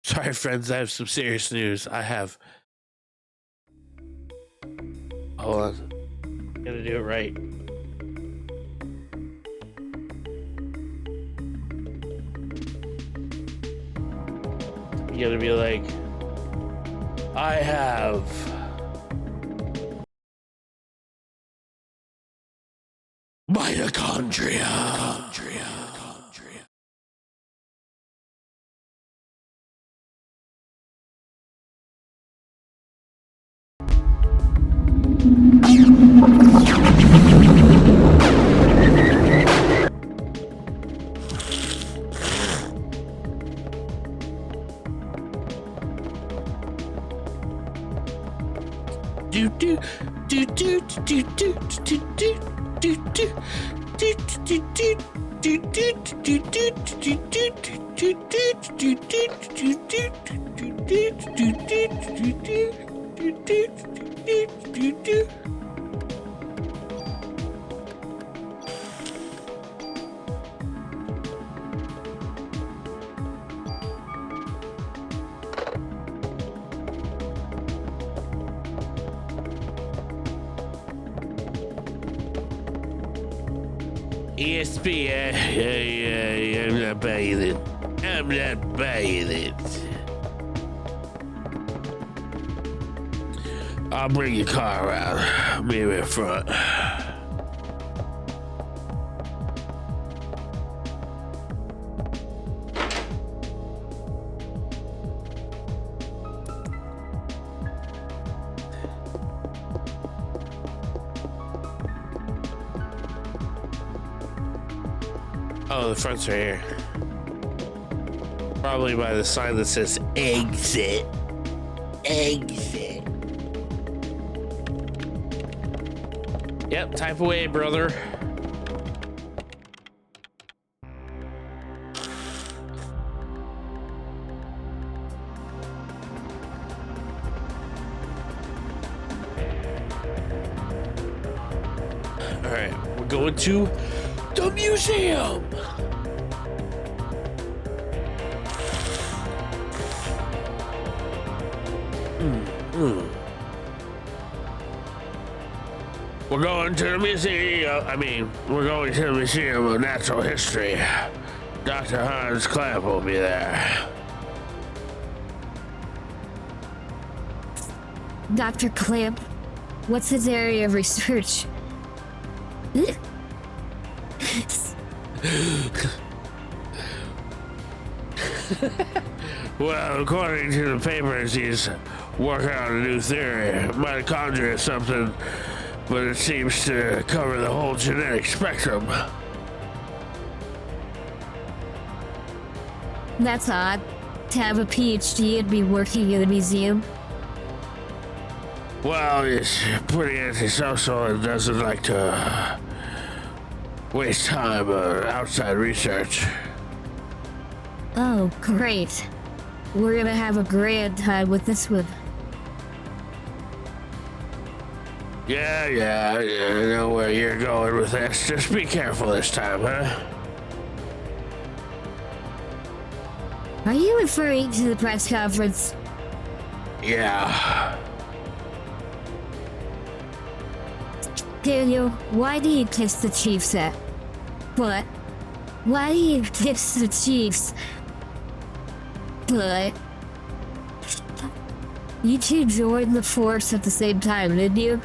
Sorry, friends, I have some serious news. Hold on. Gotta do it right. You gotta be like, I have mitochondria. ESP, I'm not buying it. I'm not buying it. I'll bring your car around. Maybe in front. Oh, the front's right here. Probably by the sign that says exit. Exit. Yep, type away, brother. Alright, we're going to the museum. We're going to the museum. We're going to the Museum of Natural History. Dr. Hans Clamp will be there. Dr. Clamp, what's his area of research? Well, according to the papers, he's working on a new theory. Mitochondria or something, but it seems to cover the whole genetic spectrum. That's odd. To have a PhD and be working in a museum. Well, he's pretty antisocial and doesn't like to waste time on outside research. Oh, great. We're gonna have a grand time with this one. Yeah, I know where you're going with this. Just be careful this time, huh? Are you referring to the press conference? Yeah. Daniel, why do you kiss the Chiefs at? What? Why do you kiss the Chiefs? But you two joined the force at the same time, didn't you?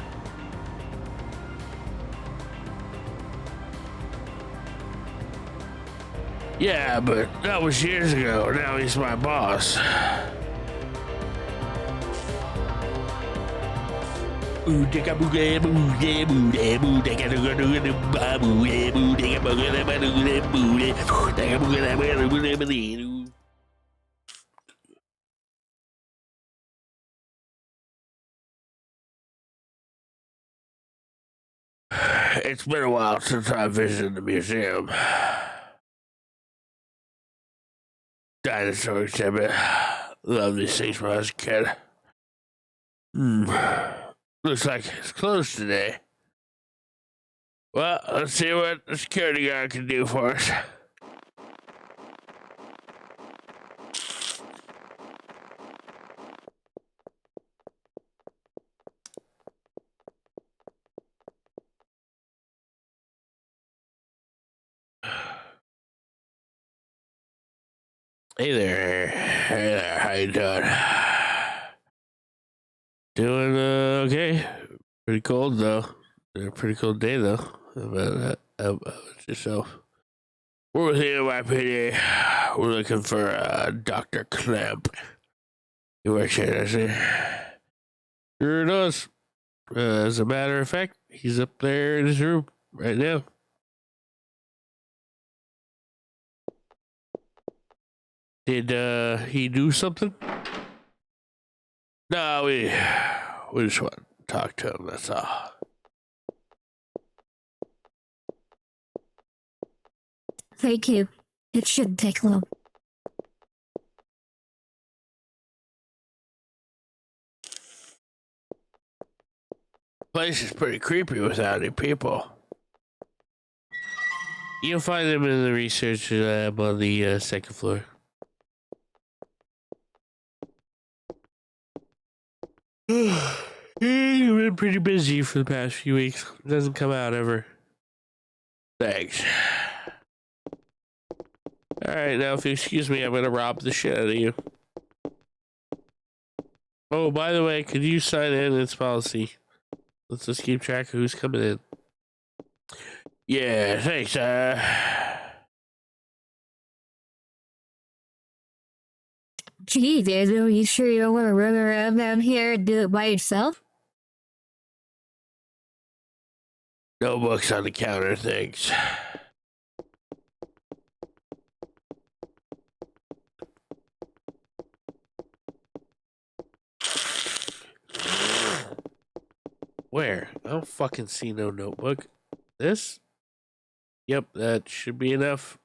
Yeah, but that was years ago. Now he's my boss. It's been a while since I visited the museum. Dinosaur exhibit. Love these things when I was a kid. Looks like it's closed today. Well, let's see what the security guard can do for us. Hey there. Hey there. How you doing? Doing okay. Pretty cold though. A pretty cold day though. How about yourself? We're with you, my PD. We're looking for Dr. Clamp. He works here, does he? Sure does. As a matter of fact, he's up there in his room right now. Did he do something? No, we just want to talk to him, that's all. Thank you. It shouldn't take long. Place is pretty creepy without any people. You'll find them in the research lab on the second floor. You've been pretty busy for the past few weeks. Doesn't come out ever. Thanks. Alright, now if you excuse me, I'm gonna rob the shit out of you. Oh, by the way, could you sign in its policy? Let's just keep track of who's coming in. Yeah, thanks, Gee, Daniel, you sure you don't want to run around down here and do it by yourself? No books on the counter, thanks. Where? I don't fucking see no notebook. This? Yep, that should be enough.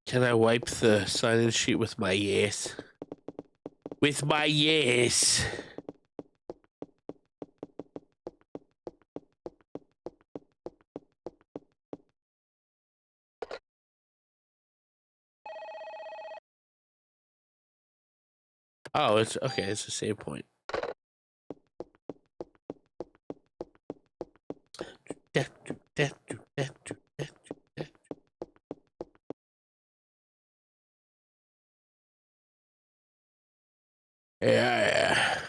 Can I wipe the sign-in sheet with my yes? With my yes! Oh, it's okay, it's the same point. Yeah.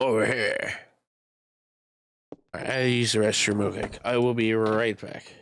Over here. I use the restroom real quick. I will be right back.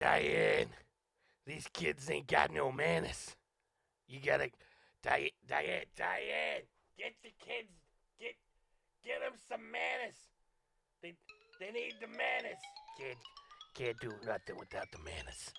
Diane, these kids ain't got no manners. You gotta, Diane, get the kids, get them some manners. They need the manners. Can't do nothing without the manners.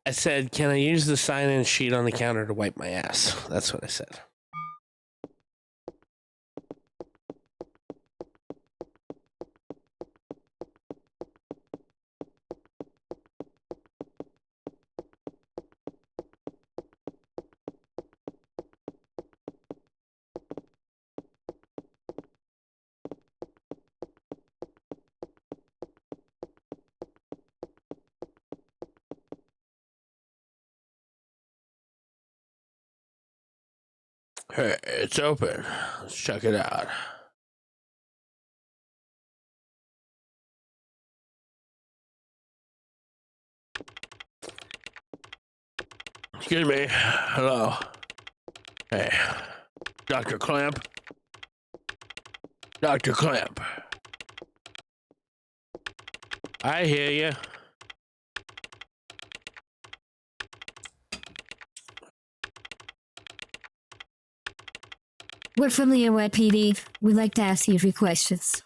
I said, can I use the sign-in sheet on the counter to wipe my ass? That's what I said. Hey, it's open. Let's check it out. Excuse me. Hello. Hey, Dr. Clamp. Dr. Clamp. I hear you. We're from the NYPD. We'd like to ask you a few questions.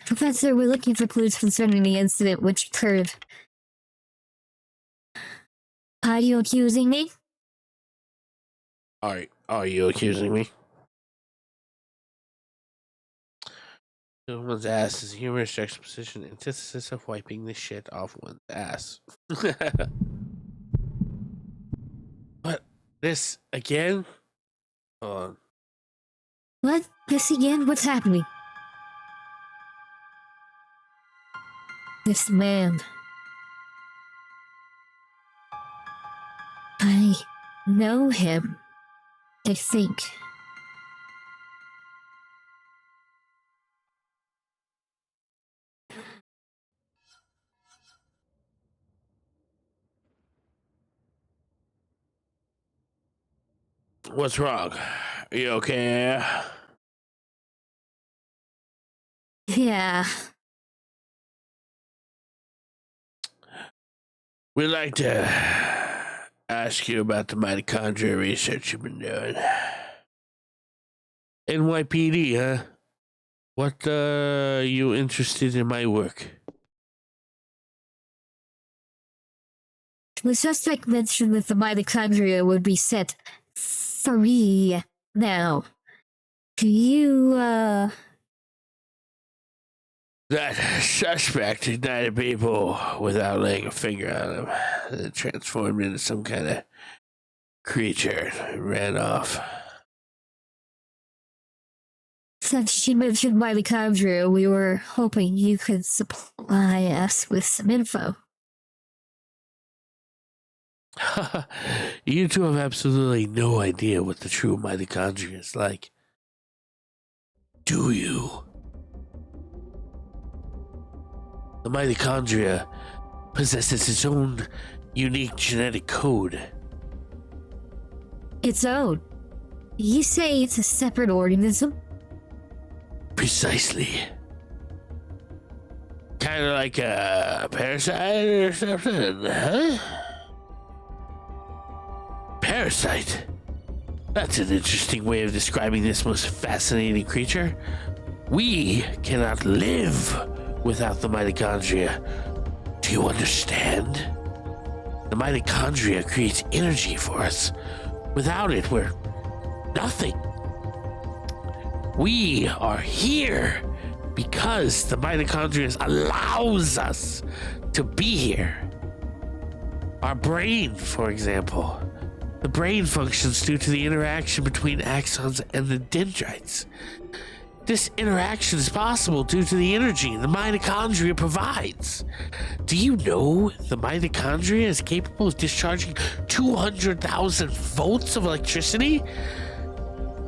Professor, we're looking for clues concerning the incident which occurred. Are you accusing me? Are you accusing me? Someone's ass is a humorous juxtaposition, antithesis of wiping the shit off one's ass. What? This again? Hold on. What? This again? What's happening? This man. I know him. I think. What's wrong? Are you okay? Yeah. We'd like to ask you about the mitochondria research you've been doing. NYPD, huh? What, you interested in my work? The suspect mentioned that the mitochondria would be set free now. Do you, That suspect ignited people without laying a finger on them. It transformed into some kind of creature and ran off. Since she mentioned mitochondria, we were hoping you could supply us with some info. You two have absolutely no idea what the true mitochondria is like. Do you? The mitochondria possesses its own unique genetic code. Its own? You say it's a separate organism? Precisely. Kind of like a parasite or something, huh? Parasite? That's an interesting way of describing this most fascinating creature. We cannot live without the mitochondria. Do you understand? The mitochondria creates energy for us. Without it, we're nothing. We are here because the mitochondria allows us to be here. Our brain, for example. The brain functions due to the interaction between axons and the dendrites. This interaction is possible due to the energy the mitochondria provides. Do you know the mitochondria is capable of discharging 200,000 volts of electricity?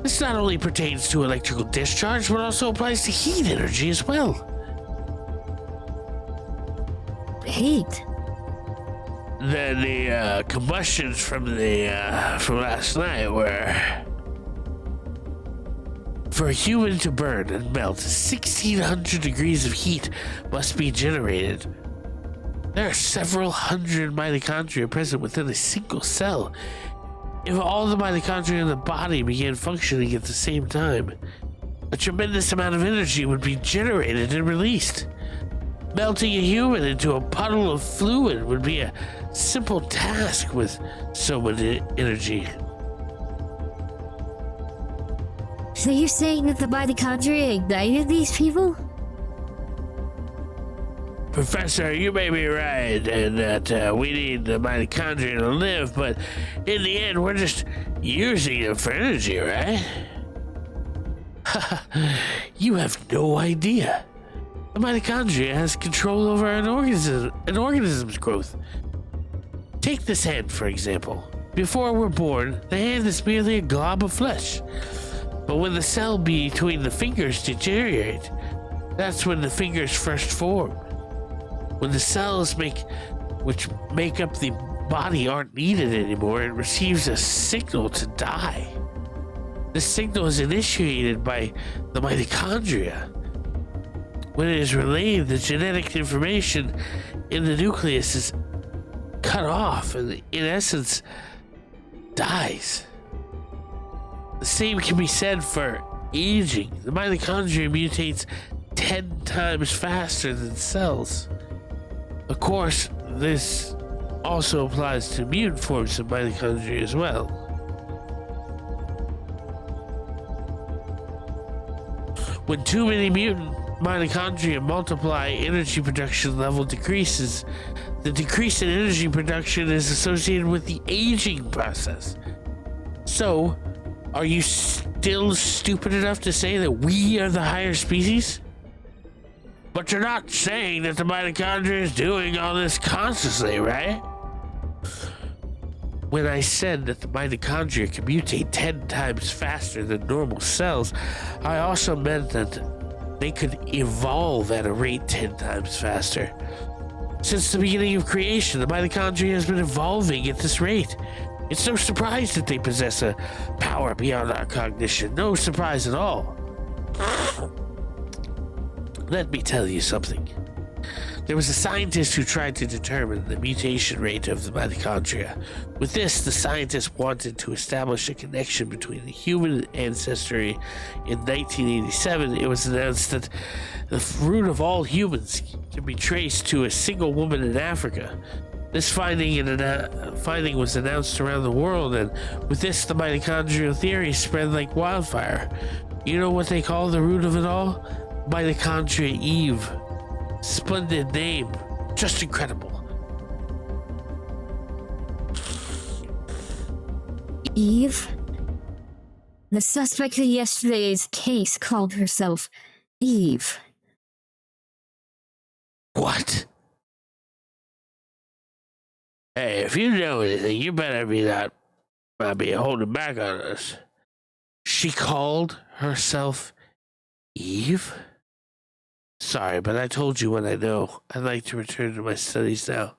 This not only pertains to electrical discharge, but also applies to heat energy as well. Heat? Then the combustions from last night were... For a human to burn and melt, 1,600 degrees of heat must be generated. There are several hundred mitochondria present within a single cell. If all the mitochondria in the body began functioning at the same time, a tremendous amount of energy would be generated and released. Melting a human into a puddle of fluid would be a simple task with so much energy. So you're saying that the mitochondria ignited these people? Professor, you may be right, and that we need the mitochondria to live, but in the end, we're just using them for energy, right? You have no idea. The mitochondria has control over an organism's growth. Take this hand, for example. Before we're born, the hand is merely a glob of flesh. But when the cell between the fingers deteriorate, that's when the fingers first form. When the cells which make up the body aren't needed anymore, it receives a signal to die. This signal is initiated by the mitochondria. When it is relayed, the genetic information in the nucleus is cut off and, in essence, dies. The same can be said for aging. The mitochondria mutates 10 times faster than cells. Of course, this also applies to mutant forms of mitochondria as well. When too many mutant mitochondria multiply, energy production level decreases. The decrease in energy production is associated with the aging process. So, are you still stupid enough to say that we are the higher species? But you're not saying that the mitochondria is doing all this consciously, right? When I said that the mitochondria can mutate 10 times faster than normal cells, I also meant that they could evolve at a rate 10 times faster. Since the beginning of creation, the mitochondria has been evolving at this rate. It's no surprise that they possess a power beyond our cognition. No surprise at all. Let me tell you something. There was a scientist who tried to determine the mutation rate of the mitochondria. With this, the scientist wanted to establish a connection between the human ancestry. In 1987, it was announced that the root of all humans can be traced to a single woman in Africa. This finding was announced around the world, and with this, the mitochondrial theory spread like wildfire. You know what they call the root of it all? Mitochondria Eve. Splendid name. Just incredible. Eve? The suspect in yesterday's case called herself Eve. What? Hey, if you know anything, you better not be holding back on us. She called herself Eve? Sorry, but I told you what I know. I'd like to return to my studies now.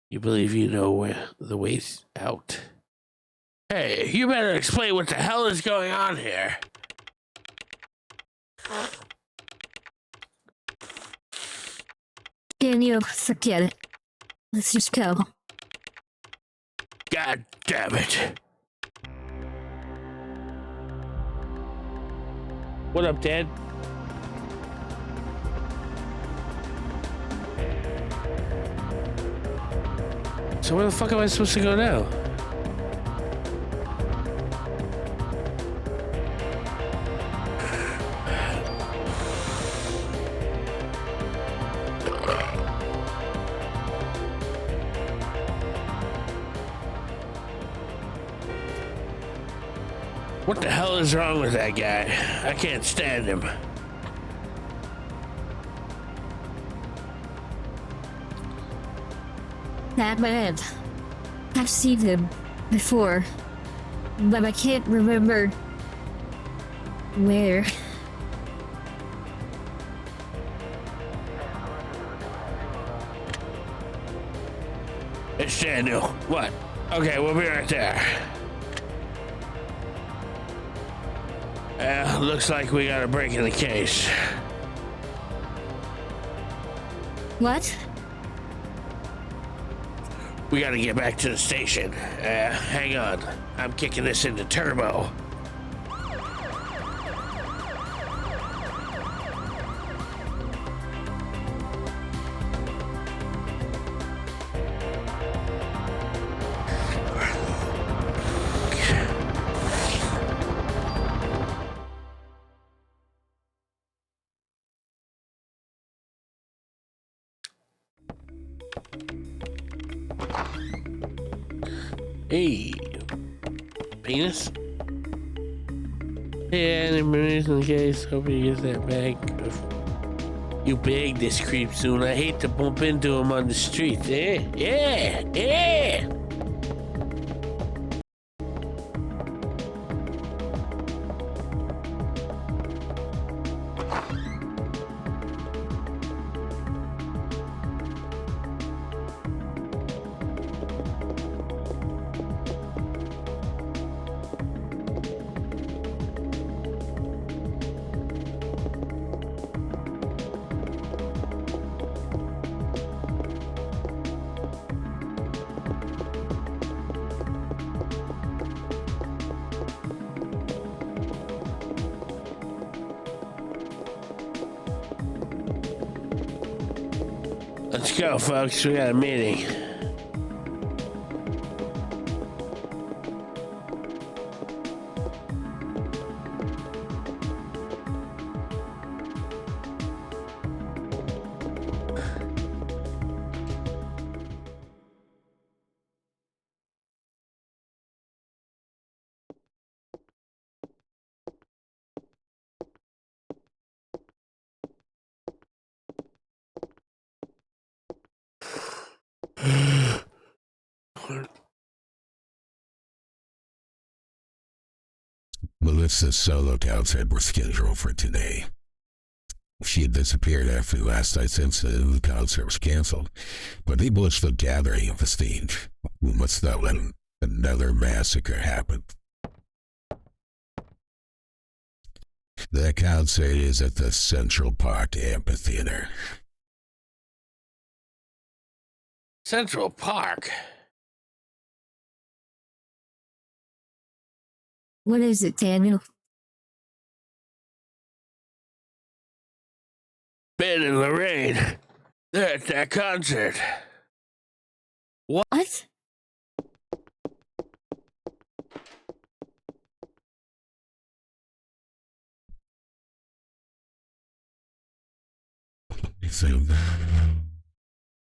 You believe you know where the way's out? Hey, you better explain what the hell is going on here. Daniel, forget it. Let's just go. God damn it. What up, Dad? So where the fuck am I supposed to go now? What the hell is wrong with that guy? I can't stand him. That man. I've seen him before, but I can't remember where. It's Daniel. What? Okay, we'll be right there. Looks like we got a break in the case. What? We gotta get back to the station. Hang on. I'm kicking this into turbo. Hey, penis? Yeah, in the case, hope you get that back. You beg this creep soon. I hate to bump into him on the street. Yeah. Let's go, folks. We got a meeting. Melissa's solo concert was scheduled for today. She had disappeared after last night's incident. The concert was canceled, but they pushed the gathering of the stage. We must not let another massacre happen. The concert is at the Central Park Amphitheater. Central Park? What is it, Daniel? Ben and Lorraine. They're at that concert. What?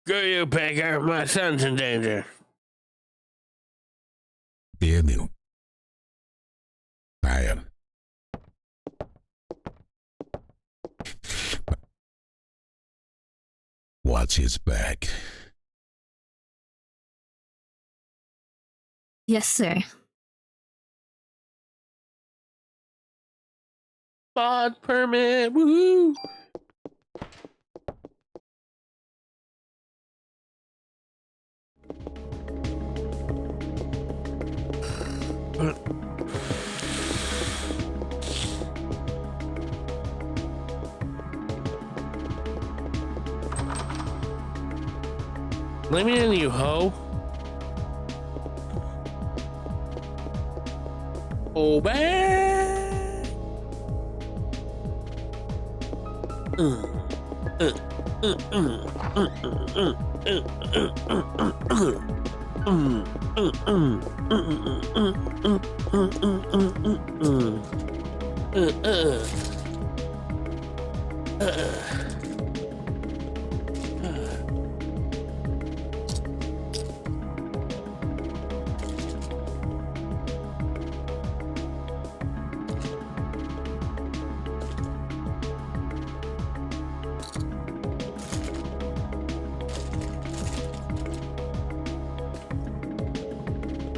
Go you, Baker. My son's in danger. Daniel. I am. Watch his back. Yes, sir. Bod permit. Woohoo! Let me in, you hoe. Oh, back.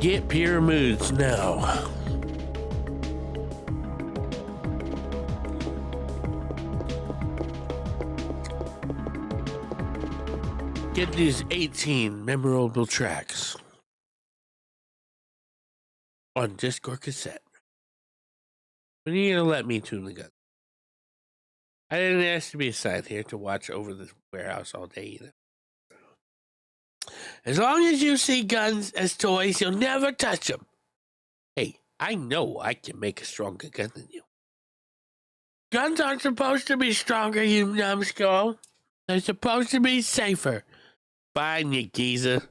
Get pyramids now. Get these 18 memorable tracks on disc or cassette. When are you gonna let me tune the gun? I didn't ask to be assigned here to watch over the warehouse all day either. As long as you see guns as toys, you'll never touch them. Hey, I know I can make a stronger gun than you. Guns aren't supposed to be stronger, you numbskull. They're supposed to be safer. Fine, you geezer.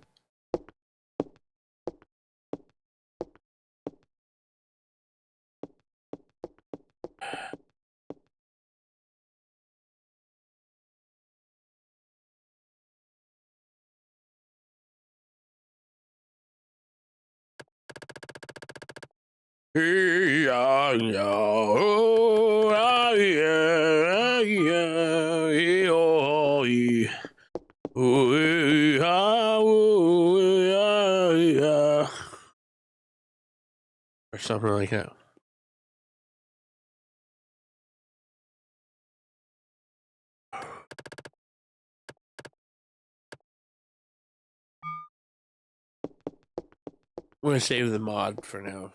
Yeah, yeah, oh, ah, yeah, yeah, yeah, oh, yeah. Oh, yeah, oh, yeah, yeah. Or something like that. I'm gonna save the mod for now.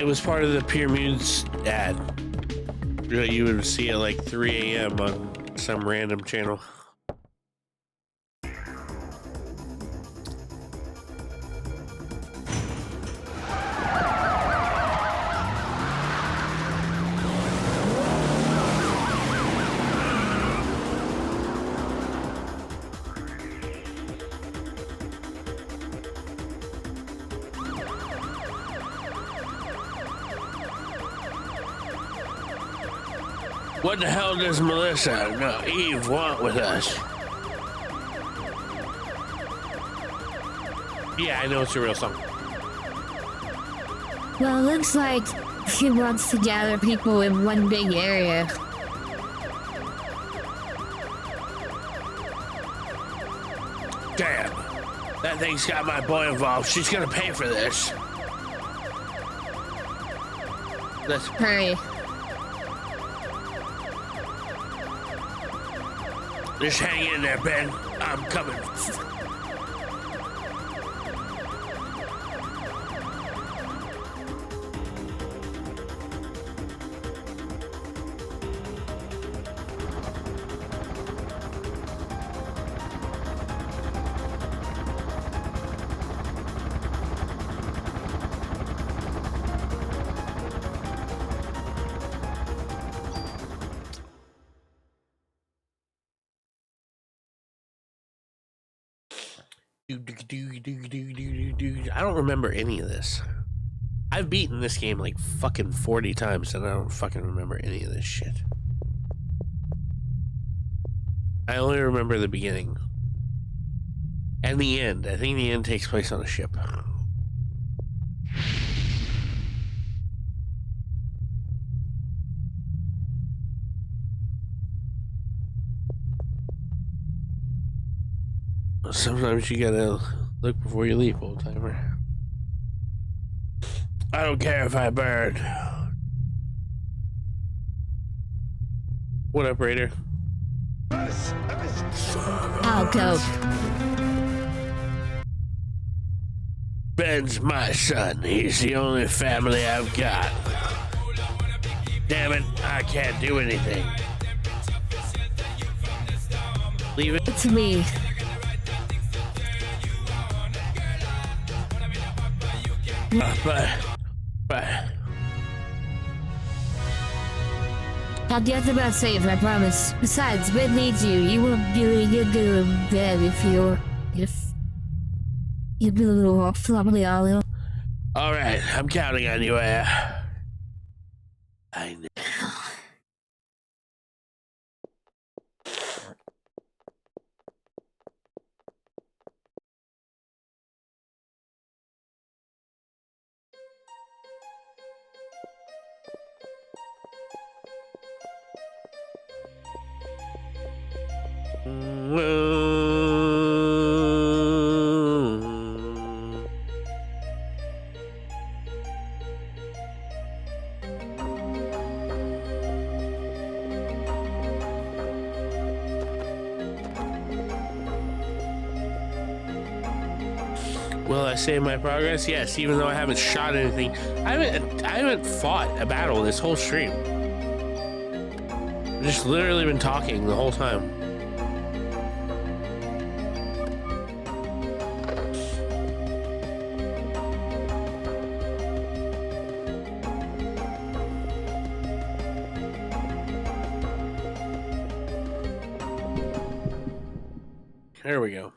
It was part of the Pyramids ad. You would see at like 3 a.m. on some random channel. What the hell does Melissa, no, Eve, want with us? Yeah, I know it's a real song. Well, it looks like she wants to gather people in one big area. Damn, that thing's got my boy involved. She's gonna pay for this. Let's Hurry. just hang in there, Ben. I'm coming. I don't remember any of this. I've beaten this game like fucking 40 times and I don't fucking remember any of this shit. I only remember the beginning. And the end. I think the end takes place on a ship. Sometimes you gotta look before you leap, old timer. I don't care if I burn. What up, Raider? I'll go. Ben's my son. He's the only family I've got. Damn it, I can't do anything. Leave it to me. But I'll get the best save, I promise. Besides, Ben needs you. You won't be really good in bed if you'd be a little off floppily all. all right, I'm counting on you. I know. Will I say my progress? Yes, even though I haven't shot anything. I haven't fought a battle this whole stream. I've just literally been talking the whole time. There we go.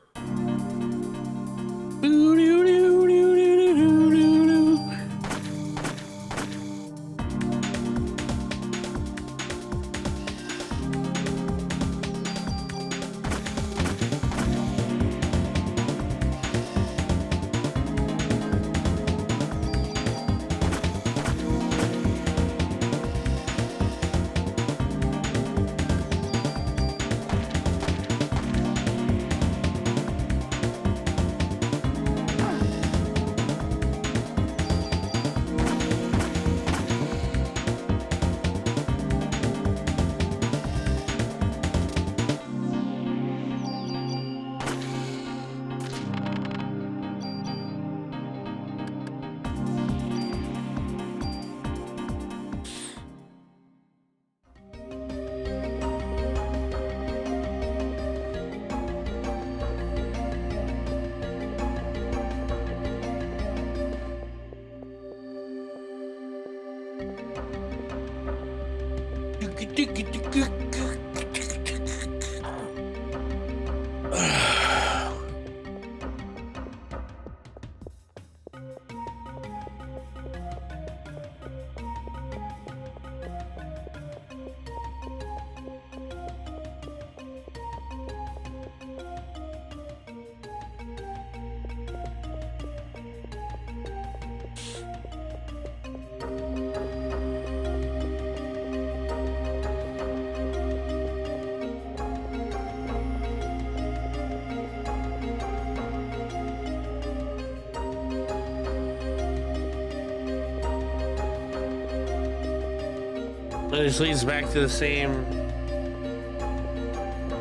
It just leads back to the same,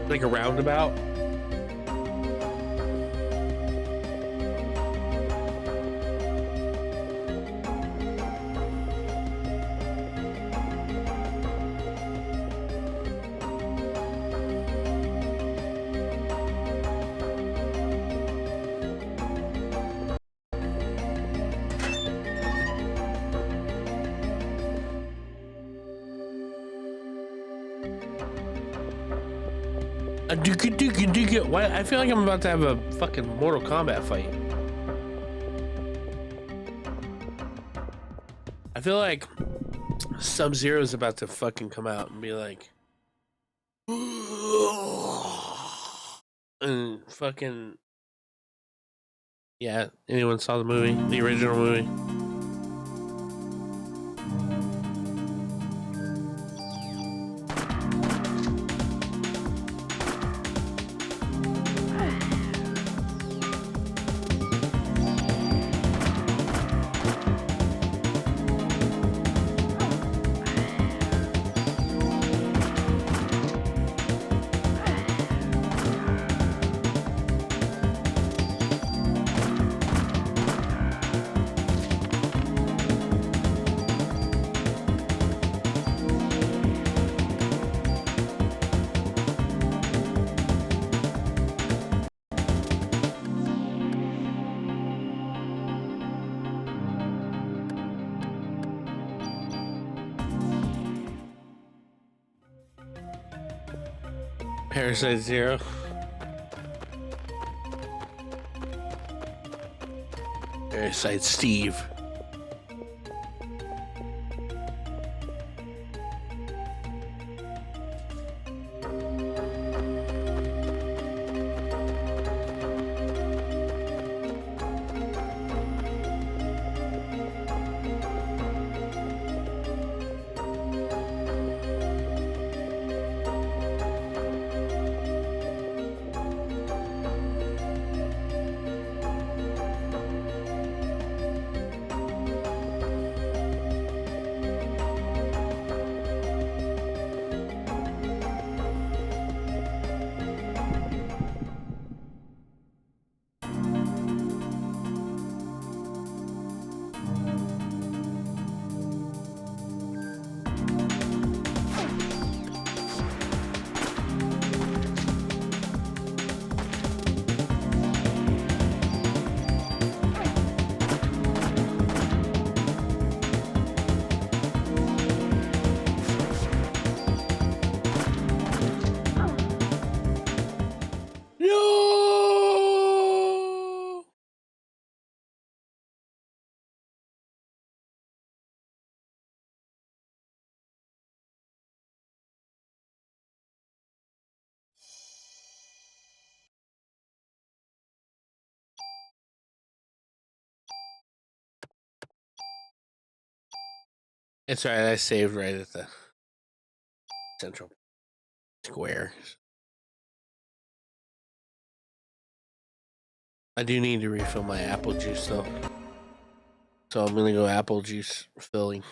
like a roundabout. Why? I feel like I'm about to have a fucking Mortal Kombat fight. I feel like Sub-Zero is about to fucking come out and be like, and fucking, yeah. Anyone saw the movie, the original movie? Parasite Zero. Parasite Steve. It's right. I saved right at the central square. I do need to refill my apple juice though. So I'm gonna go apple juice filling.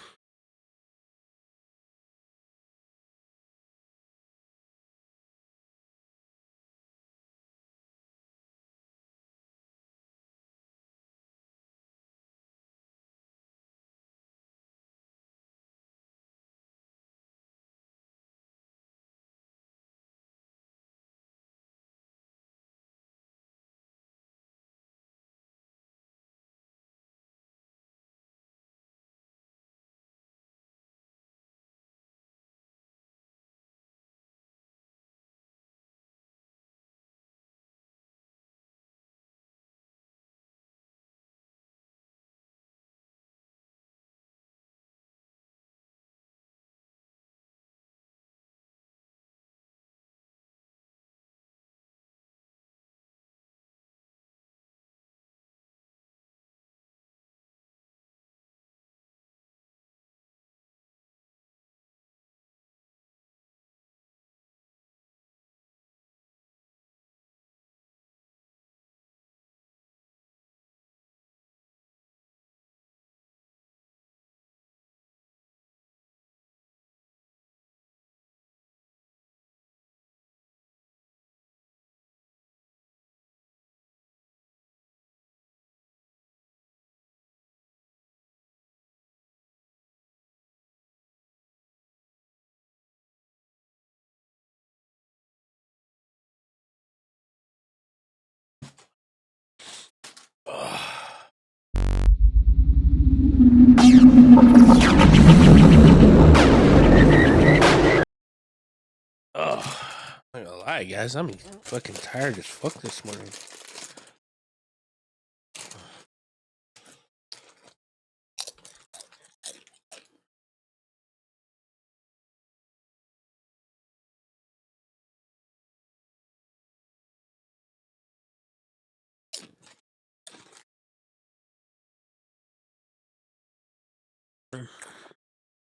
Oh, I'm not gonna lie, guys. I'm fucking tired as fuck this morning.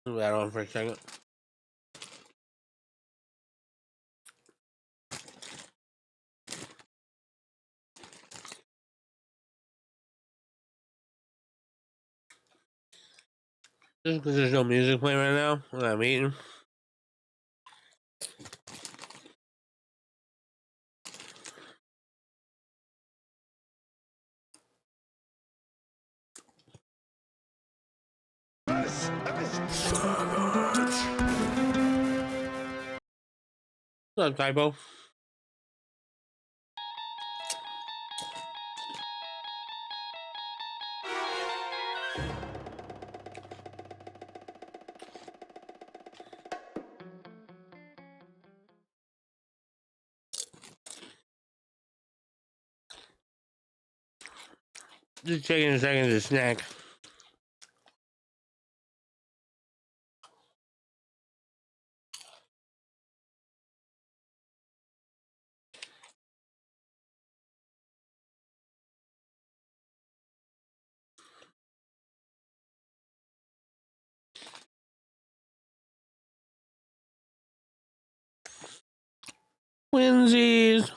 Move that on for a second. Just because there's no music playing right now when I'm eating. What's up, Typo? Just taking a second to snack. Twinsies.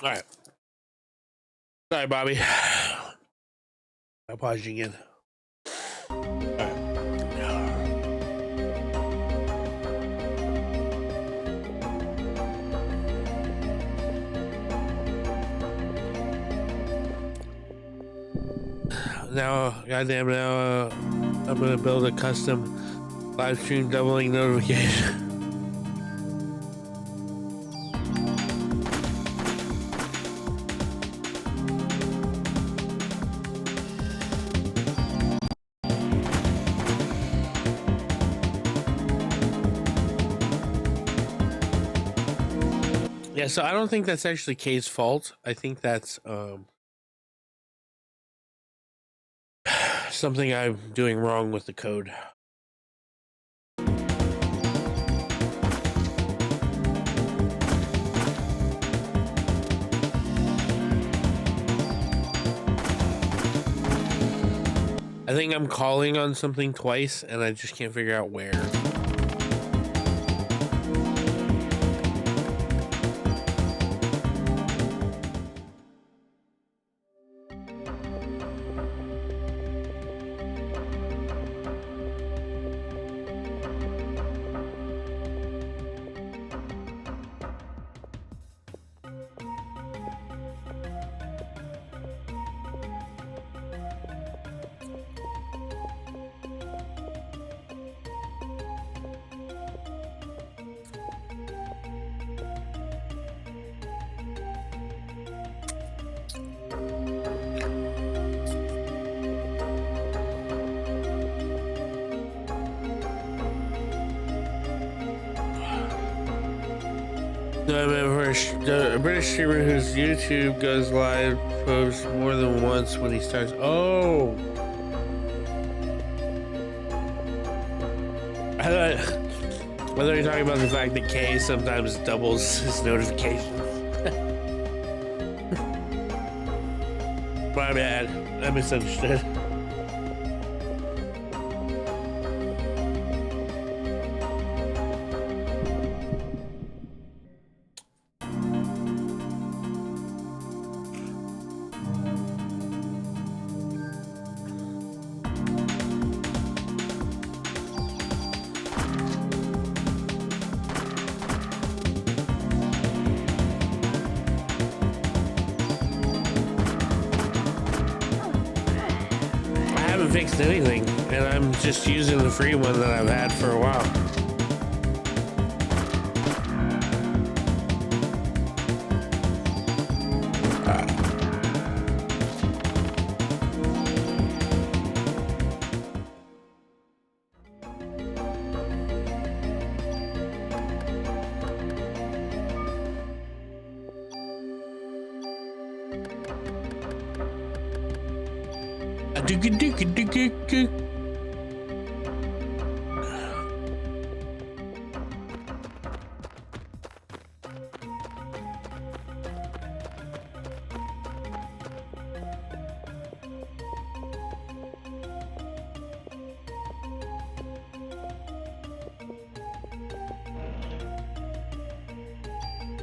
All right. Sorry, Bobby. I'll pause you again. All right. Now, goddamn, now I'm gonna build a custom live stream doubling notification. Yeah, so I don't think that's actually Kay's fault. I think that's something I'm doing wrong with the code. I think I'm calling on something twice and I just can't figure out where. The British streamer whose YouTube goes live posts more than once when he starts. Oh, I thought you're talking about the fact that Kay sometimes doubles his notifications. My bad, I misunderstood. Fixed anything, and I'm just using the free one that I've had for a while.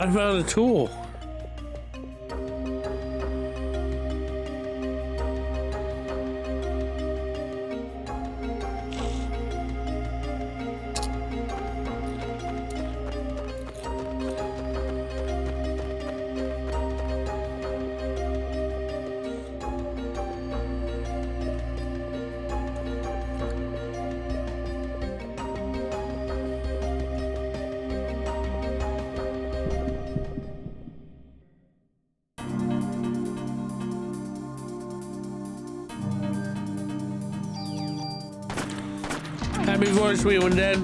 I found a tool. Happy 4th, sweet one, Dad.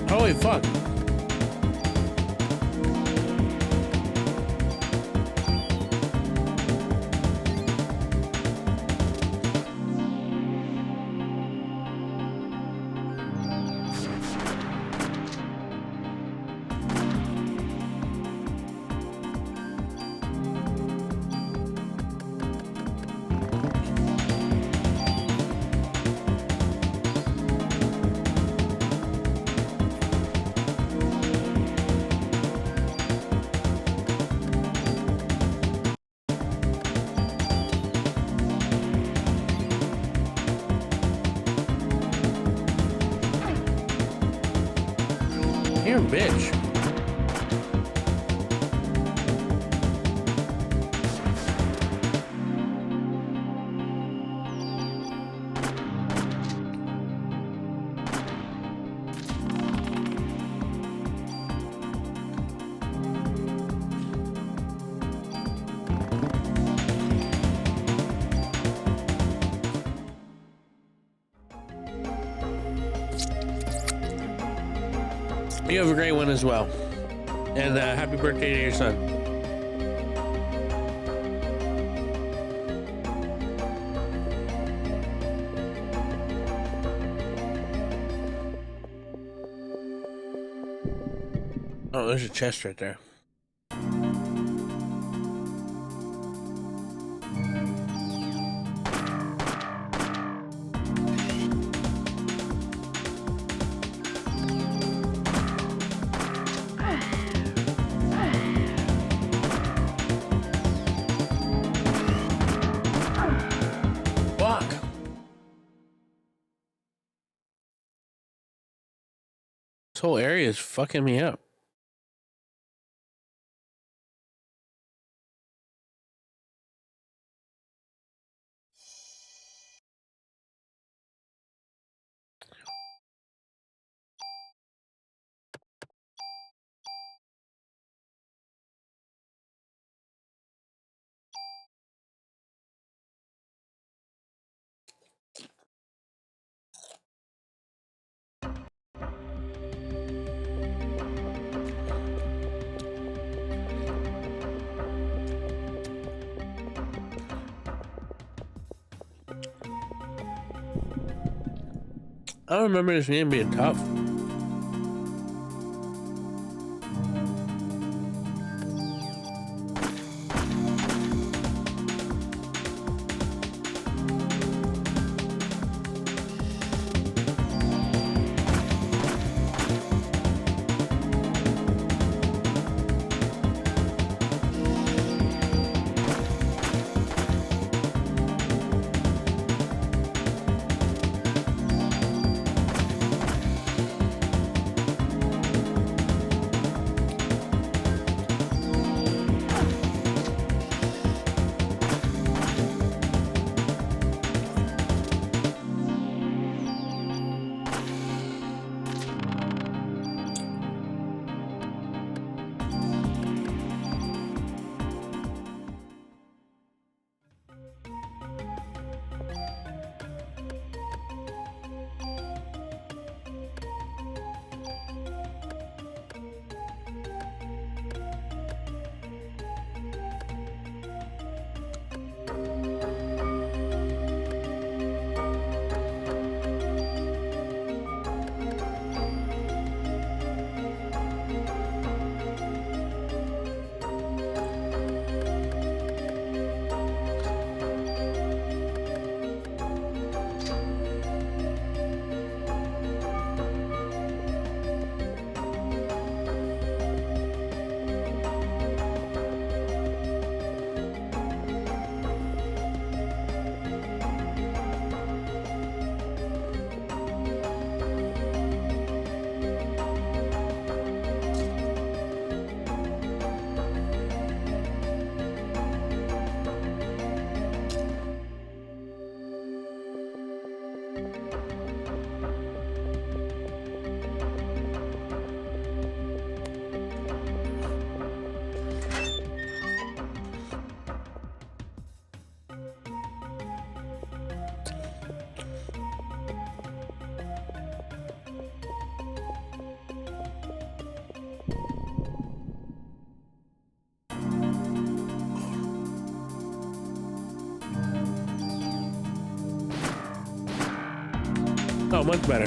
Holy fuck. You're a bitch. You have a great one as well. And happy birthday to your son. Oh, there's a chest right there. This whole area is fucking me up. I don't remember this game being tough. Oh, much better.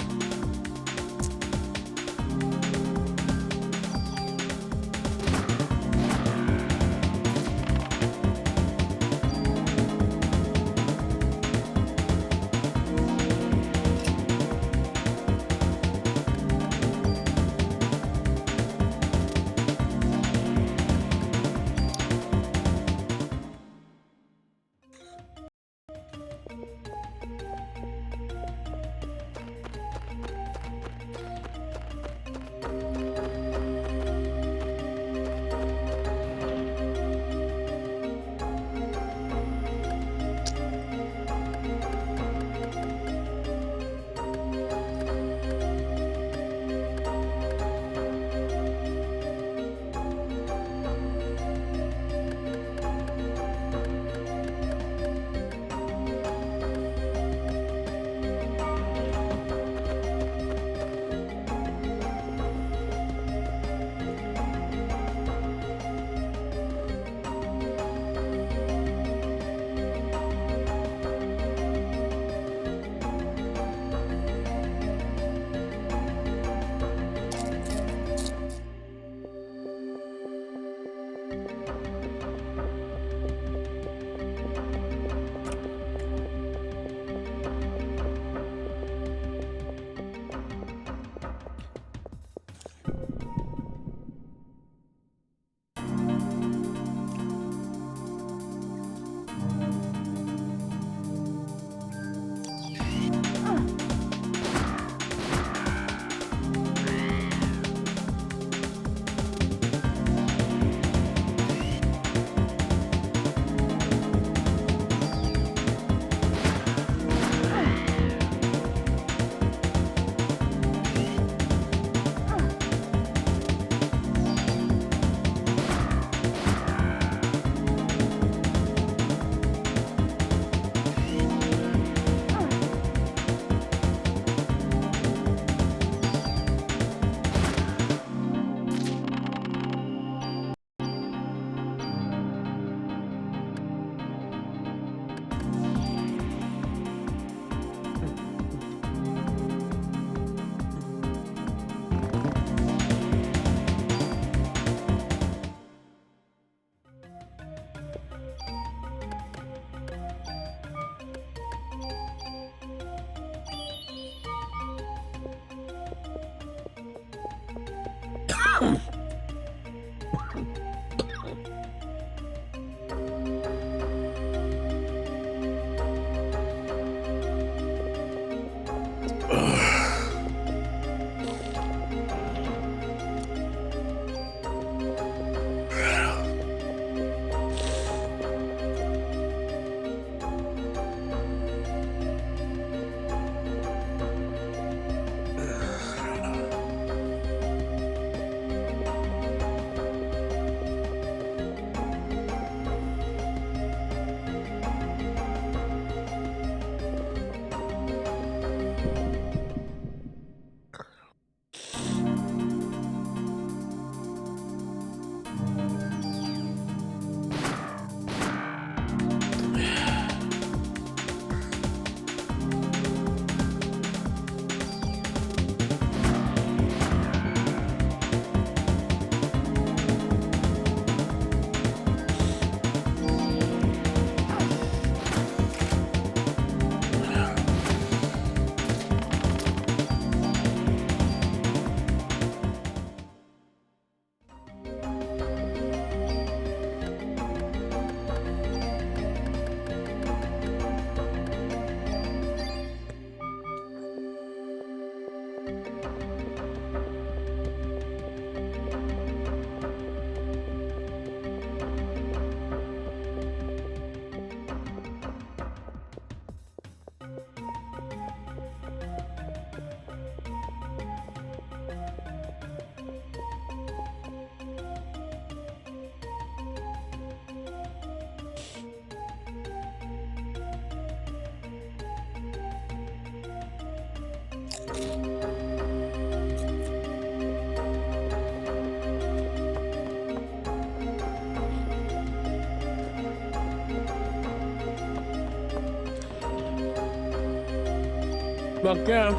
Fuck yeah.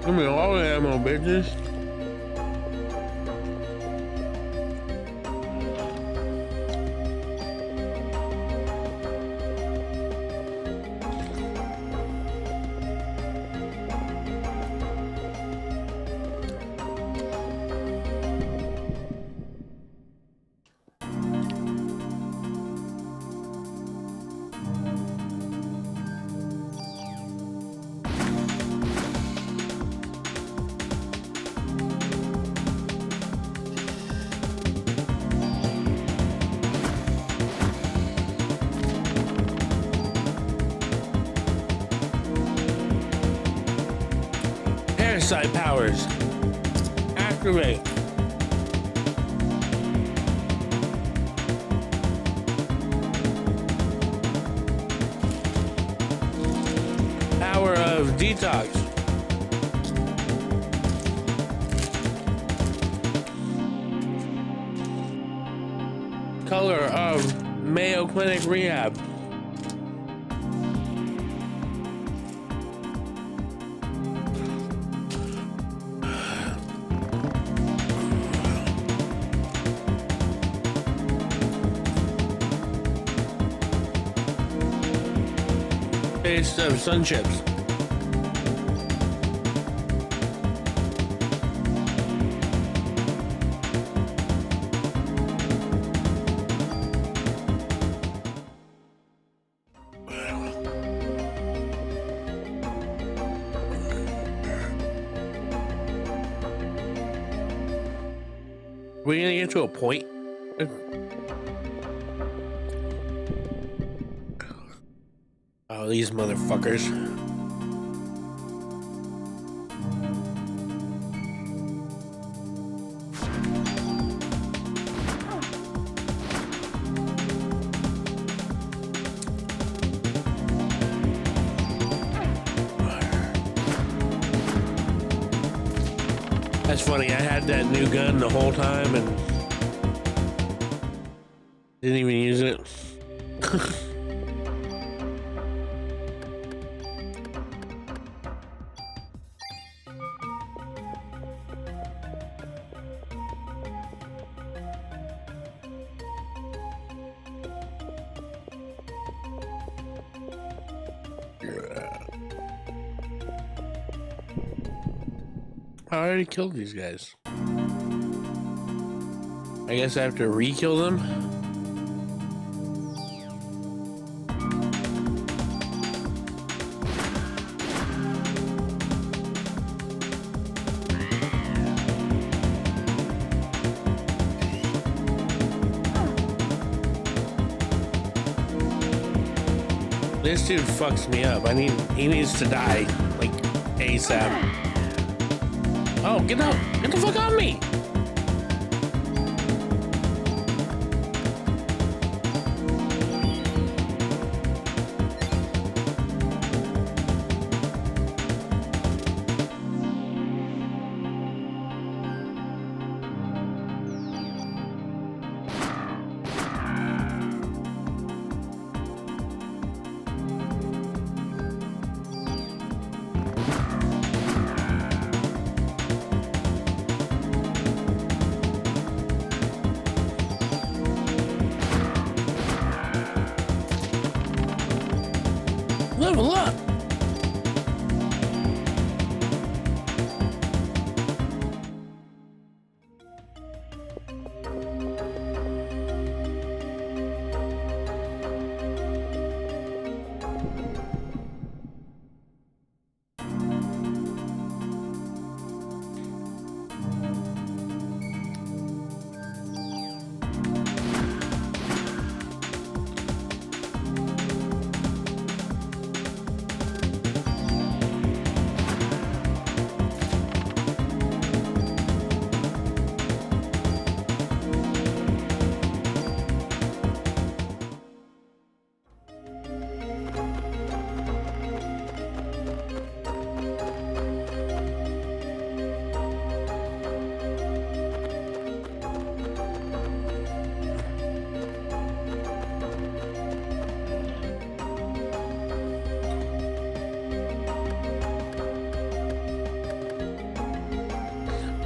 Give me all the ammo, bitches. Parasite powers. Activate. Power of detox. Color of Mayo Clinic Rehab. Taste of sun chips. We're gonna get to a point. Oh, these motherfuckers. That's funny, I had that new gun the whole time and didn't even use it. I already killed these guys. I guess I have to re-kill them. This dude fucks me up. He needs to die, like, ASAP. Oh, get out! Get the fuck on me! Level up!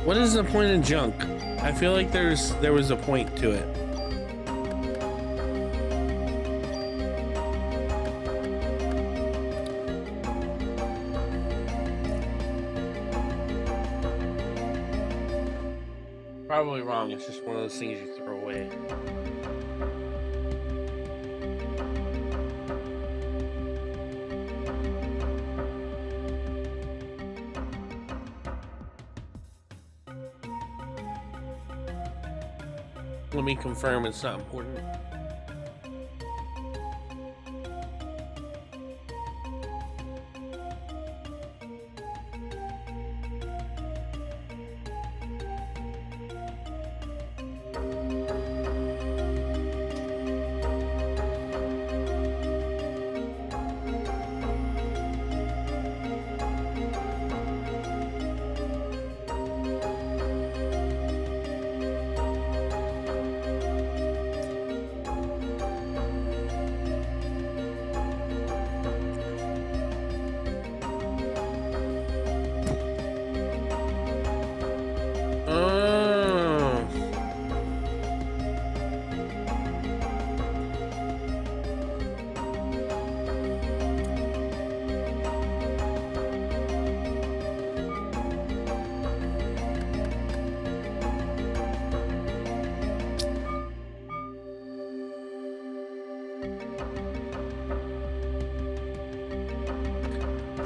What is the point of junk? I feel like there was a point to it. Probably wrong. It's just one of those things you throw away. Let me confirm it's not important.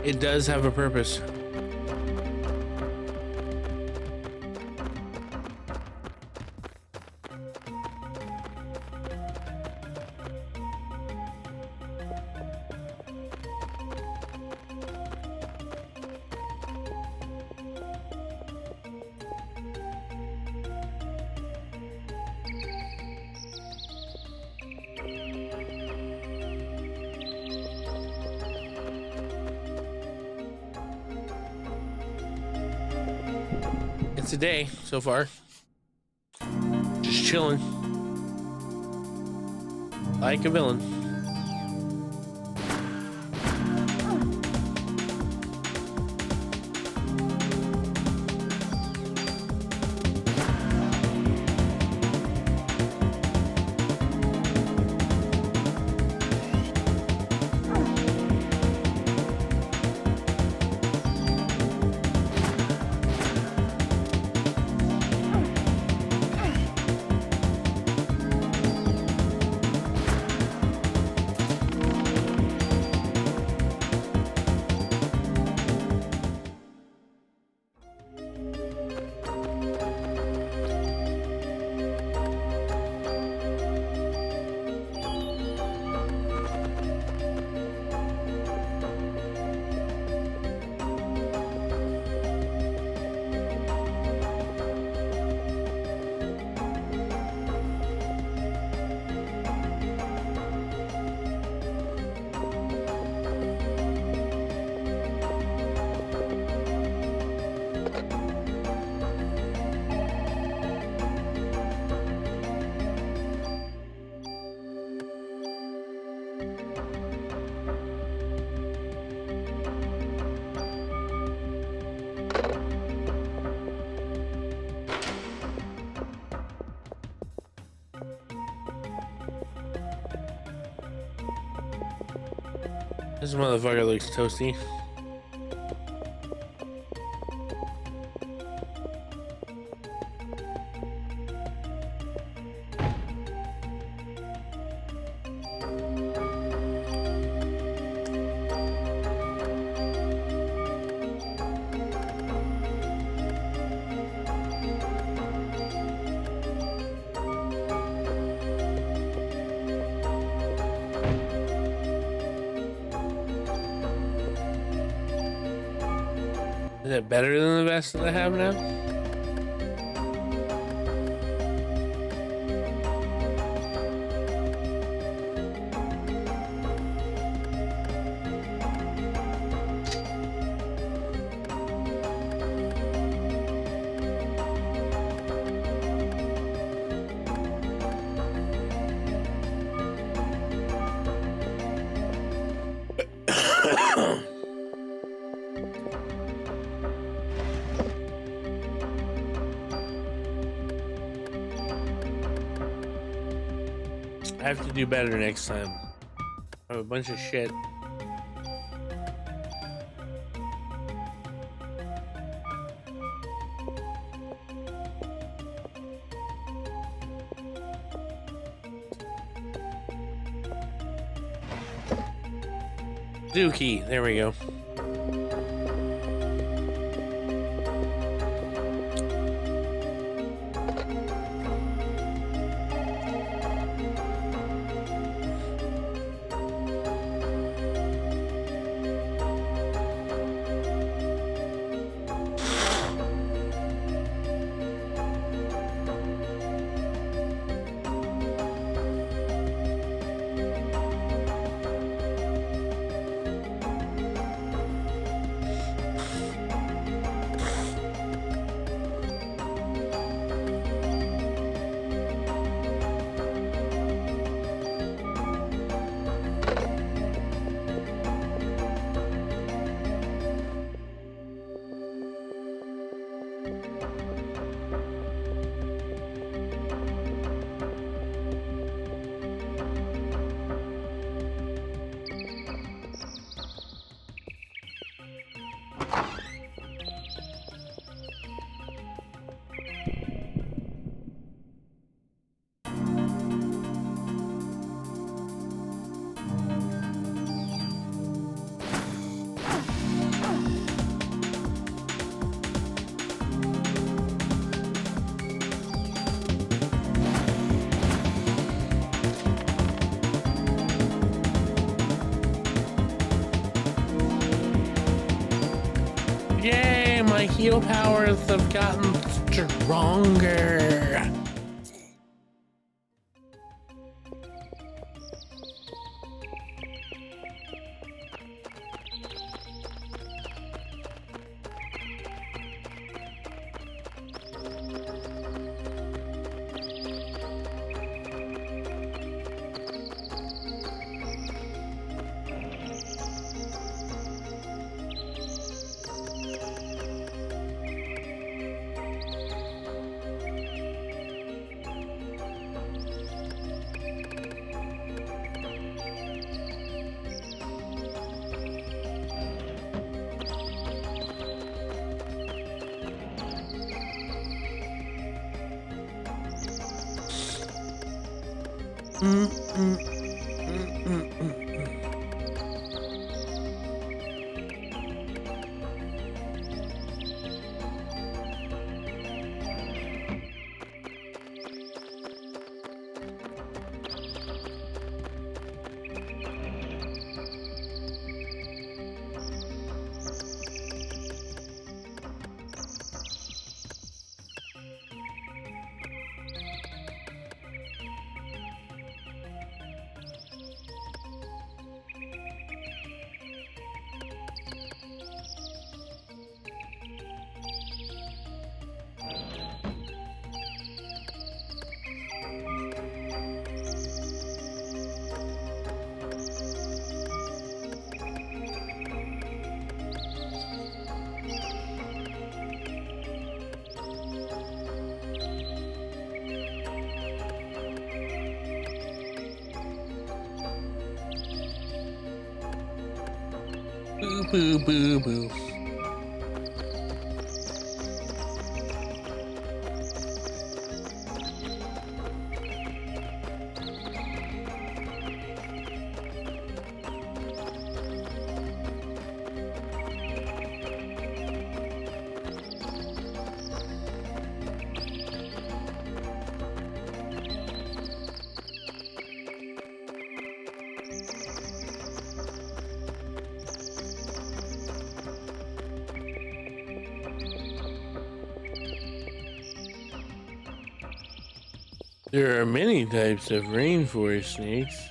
It does have a purpose. It's a day so far. Just chilling. Like a villain. This motherfucker looks toasty. Is it better than the vest that I have now? I have to do better next time. I have a bunch of shit. Dookie, there we go. Yay, my heal powers have gotten stronger. Boo, boo, boo, boo. There are many types of rainforest snakes.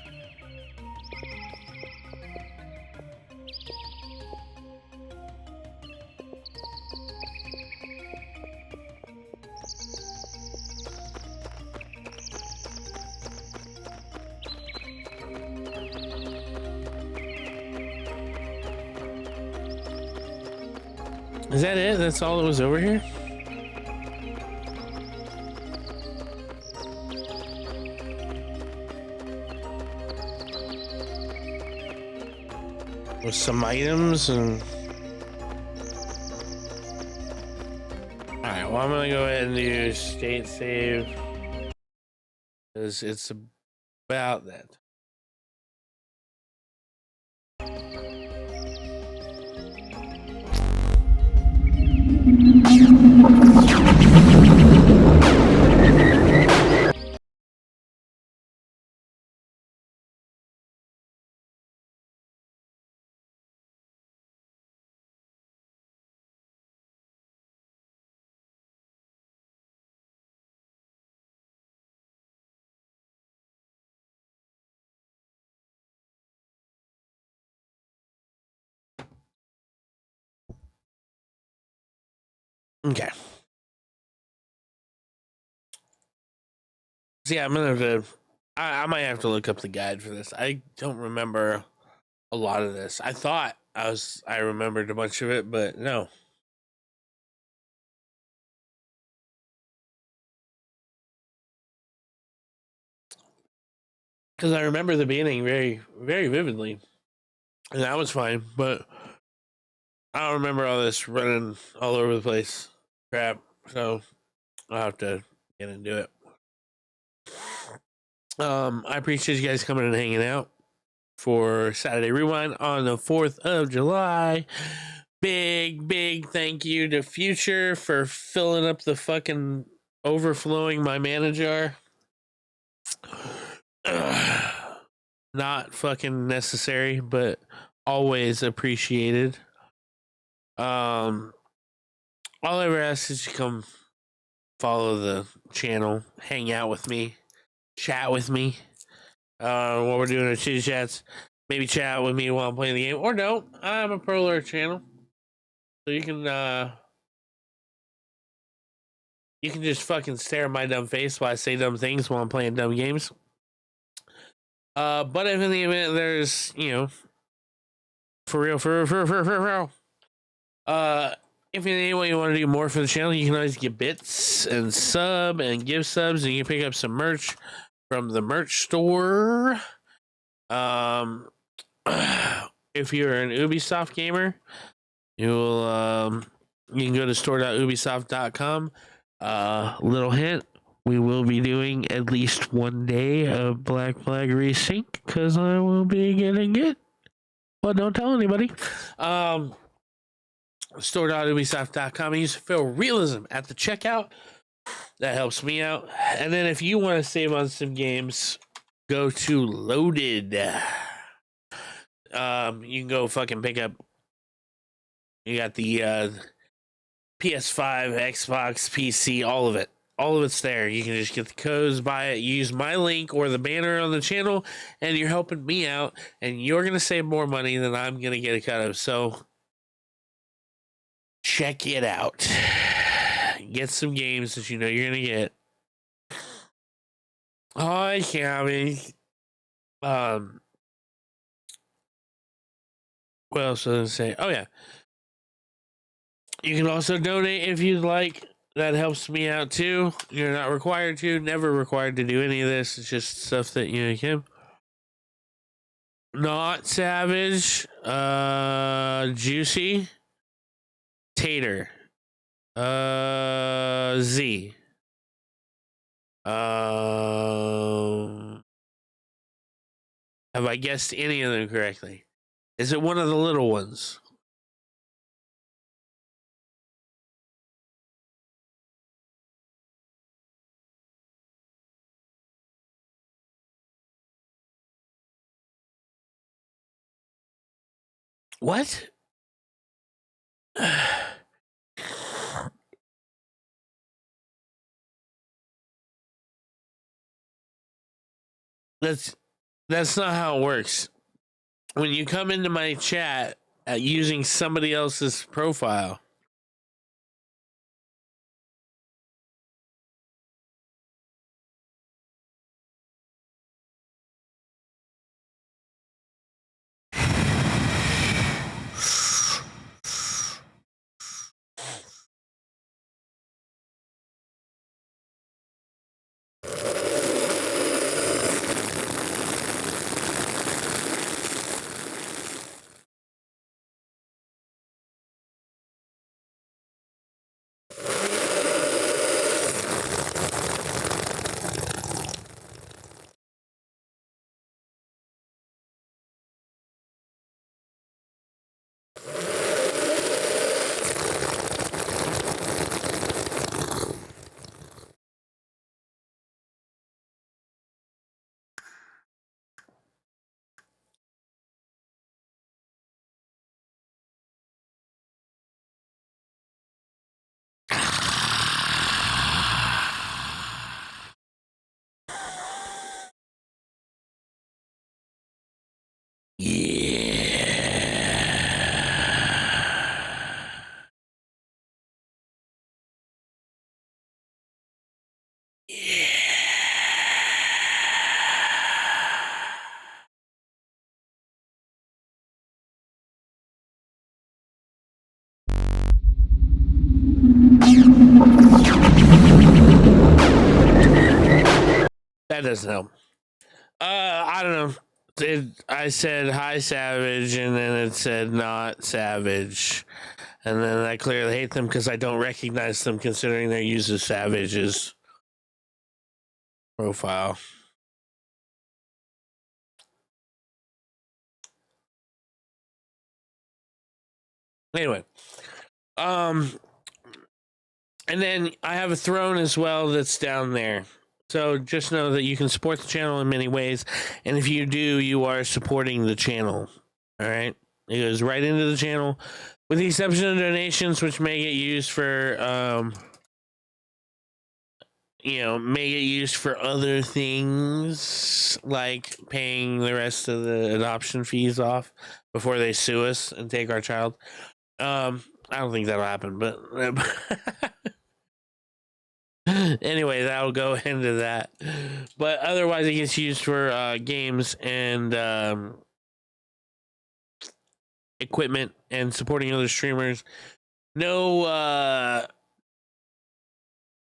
Is that it? That's all that was over here? With some items and... Alright, well I'm gonna go ahead and do state save. Because it's about that. Okay. So yeah, I'm gonna have to... I might have to look up the guide for this. I don't remember a lot of this. I thought I remembered a bunch of it, but no. Because I remember the beginning very, very vividly. And that was fine, but I don't remember all this running all over the place crap. So I'll have to get into it. I appreciate you guys coming and hanging out for Saturday Rewind on the 4th of July. Big thank you to Future for filling up the fucking overflowing my manager. Not fucking necessary, but always appreciated. All I ever ask is you come follow the channel, hang out with me, chat with me. While we're doing our chit chats, maybe chat with me while I'm playing the game, or don't. I'm a pro alert channel, so you can just fucking stare at my dumb face while I say dumb things while I'm playing dumb games. But if in the event there's, for real, if in any way you want to do more for the channel, you can always get bits and sub and give subs, and you can pick up some merch from the merch store. If you're an Ubisoft gamer, you can go to store.ubisoft.com. Little hint, we will be doing at least one day of Black Flag Resync because I will be getting it. But don't tell anybody. Store.ubisoft.com. Use Feel Realism at the checkout. That helps me out. And then if you want to save on some games, go to Loaded. You can go fucking pick up. You got the PS5, Xbox, PC, all of it. All of it's there. You can just get the codes, buy it, use my link or the banner on the channel, and you're helping me out, and you're going to save more money than I'm going to get a cut of. So, check it out. Get some games that you know you're going to get. Hi, Cabby. What else was I going to say? Oh, yeah. You can also donate if you'd like. That helps me out too. You're not required to, never required to do any of this. It's just stuff that you can. Not savage. Juicy. Tater. Z. Have I guessed any of them correctly? Is it one of the little ones? What? That's not how it works. When you come into my chat using somebody else's profile, that doesn't help. I don't know. I said hi savage, and then it said not savage, and then I clearly hate them because I don't recognize them, considering they use a savage's profile. Anyway, and then I have a throne as well that's down there. So just know that you can support the channel in many ways, and if you do, you are supporting the channel. All right, it goes right into the channel, with the exception of donations, which may get used for may get used for other things, like paying the rest of the adoption fees off before they sue us and take our child. I don't think that'll happen, but anyway, that'll go into that. But otherwise, it gets used for games and equipment and supporting other streamers. No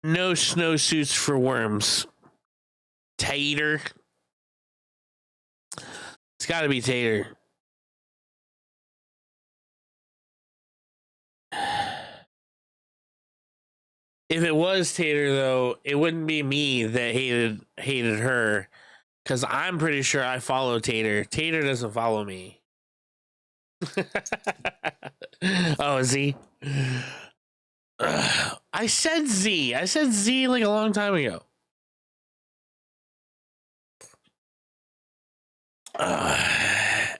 snowsuits for worms. Tater. It's got to be Tater. If it was Tater, though, it wouldn't be me that hated her, because I'm pretty sure I follow Tater. Tater doesn't follow me. Oh, Z. I said Z. I said Z like a long time ago.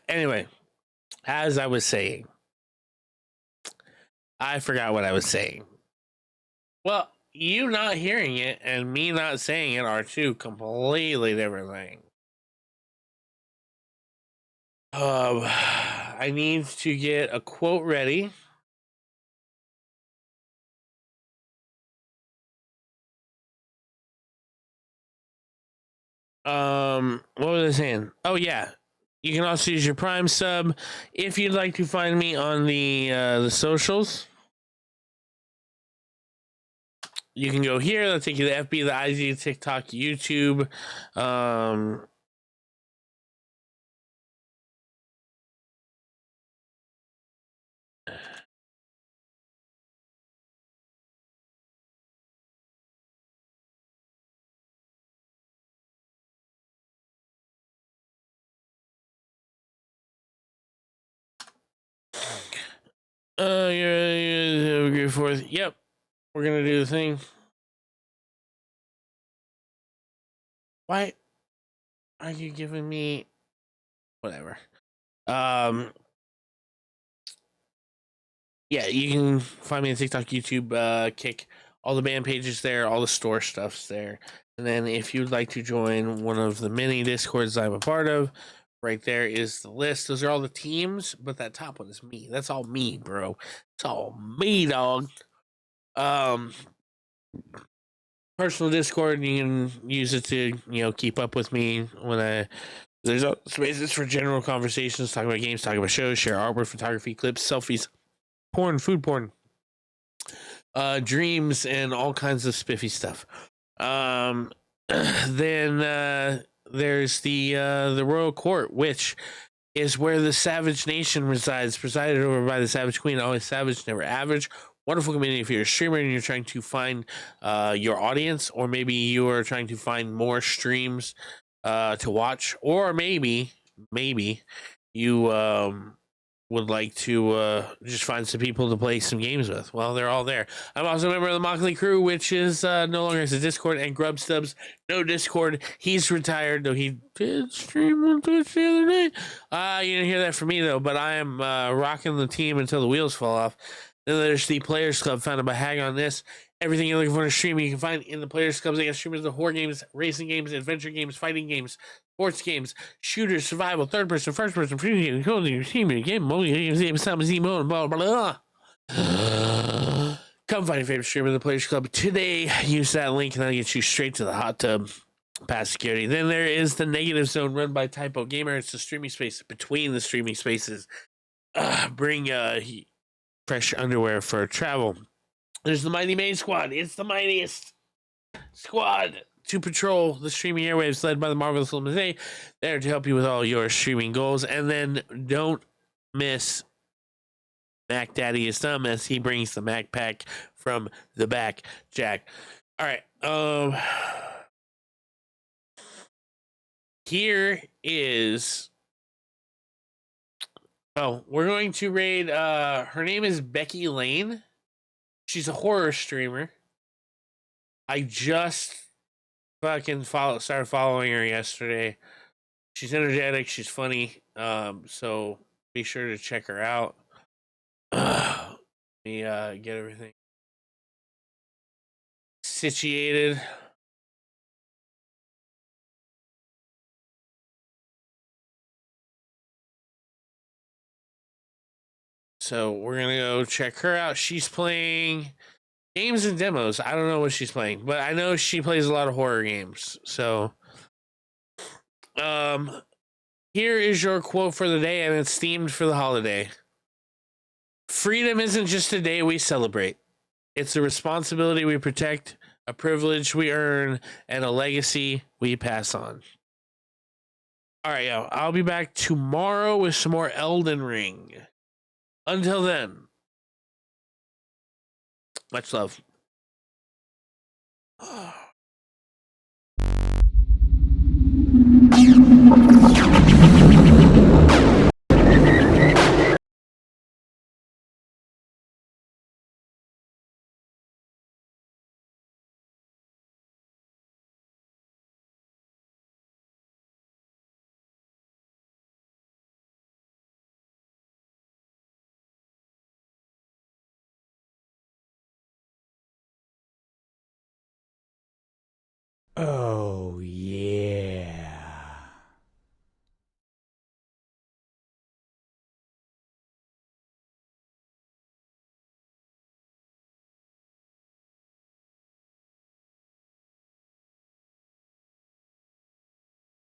Anyway, as I was saying, I forgot what I was saying. Well, you not hearing it and me not saying it are two completely different things. I need to get a quote ready. What was I saying? Oh yeah, you can also use your Prime sub if you'd like to find me on the socials. You can go here. That'll take you to the FB, the IG, TikTok, YouTube. You're agree fourth. Yep, we're gonna do the thing. Why are you giving me whatever? Yeah, you can find me on TikTok, YouTube, Kick. All the band pages there, all the store stuff's there. And then if you'd like to join one of the many Discords I'm a part of, right there is the list. Those are all the teams, but that top one is me. That's all me, bro. It's all me, dog. Um, personal Discord, you can use it to, keep up with me when there's spaces for general conversations, talk about games, talk about shows, share artwork, photography, clips, selfies, porn, food porn, dreams, and all kinds of spiffy stuff. Then there's the Royal Court, which is where the Savage Nation resides, presided over by the Savage Queen, always savage, never average. Wonderful community if you're a streamer and you're trying to find your audience, or maybe you are trying to find more streams to watch, or maybe you would like to just find some people to play some games with. Well, they're all there. I'm also a member of the Mockley crew, which is no longer has a Discord, and Grubstubs, no Discord. He's retired, though he did stream on Twitch the other day. You didn't hear that from me, though, but I am rocking the team until the wheels fall off. Then there's the Players Club, founded by Hag on this. Everything you're looking for in a stream, you can find in the Players Clubs. They got streamers of horror games, racing games, adventure games, fighting games, sports games, shooters, survival, third person, first person, free game, coding, team game, mode, blah, blah, blah. Come find your favorite streamer in the Players Club today. Use that link and that'll get you straight to the hot tub. Past security. Then there is the Negative Zone run by Typo Gamer. It's the streaming space between the streaming spaces. Bring fresh underwear for travel. There's the Mighty Main Squad. It's the mightiest squad to patrol the streaming airwaves, led by the marvelous Limited, there to help you with all your streaming goals. And then don't miss Mac Daddy is dumb as he brings the Mac Pack from the back, Jack. All right. Here is. Oh, we're going to raid. Her name is Becky Lane. She's a horror streamer. I just fucking started following her yesterday. She's energetic. She's funny. So be sure to check her out. Let me get everything situated. So we're gonna go check her out. She's playing games and demos. I don't know what she's playing, but I know she plays a lot of horror games. So, here is your quote for the day, and it's themed for the holiday. Freedom isn't just a day we celebrate. It's a responsibility we protect, a privilege we earn, and a legacy we pass on. All right, yo, I'll be back tomorrow with some more Elden Ring. Until then, much love. Oh.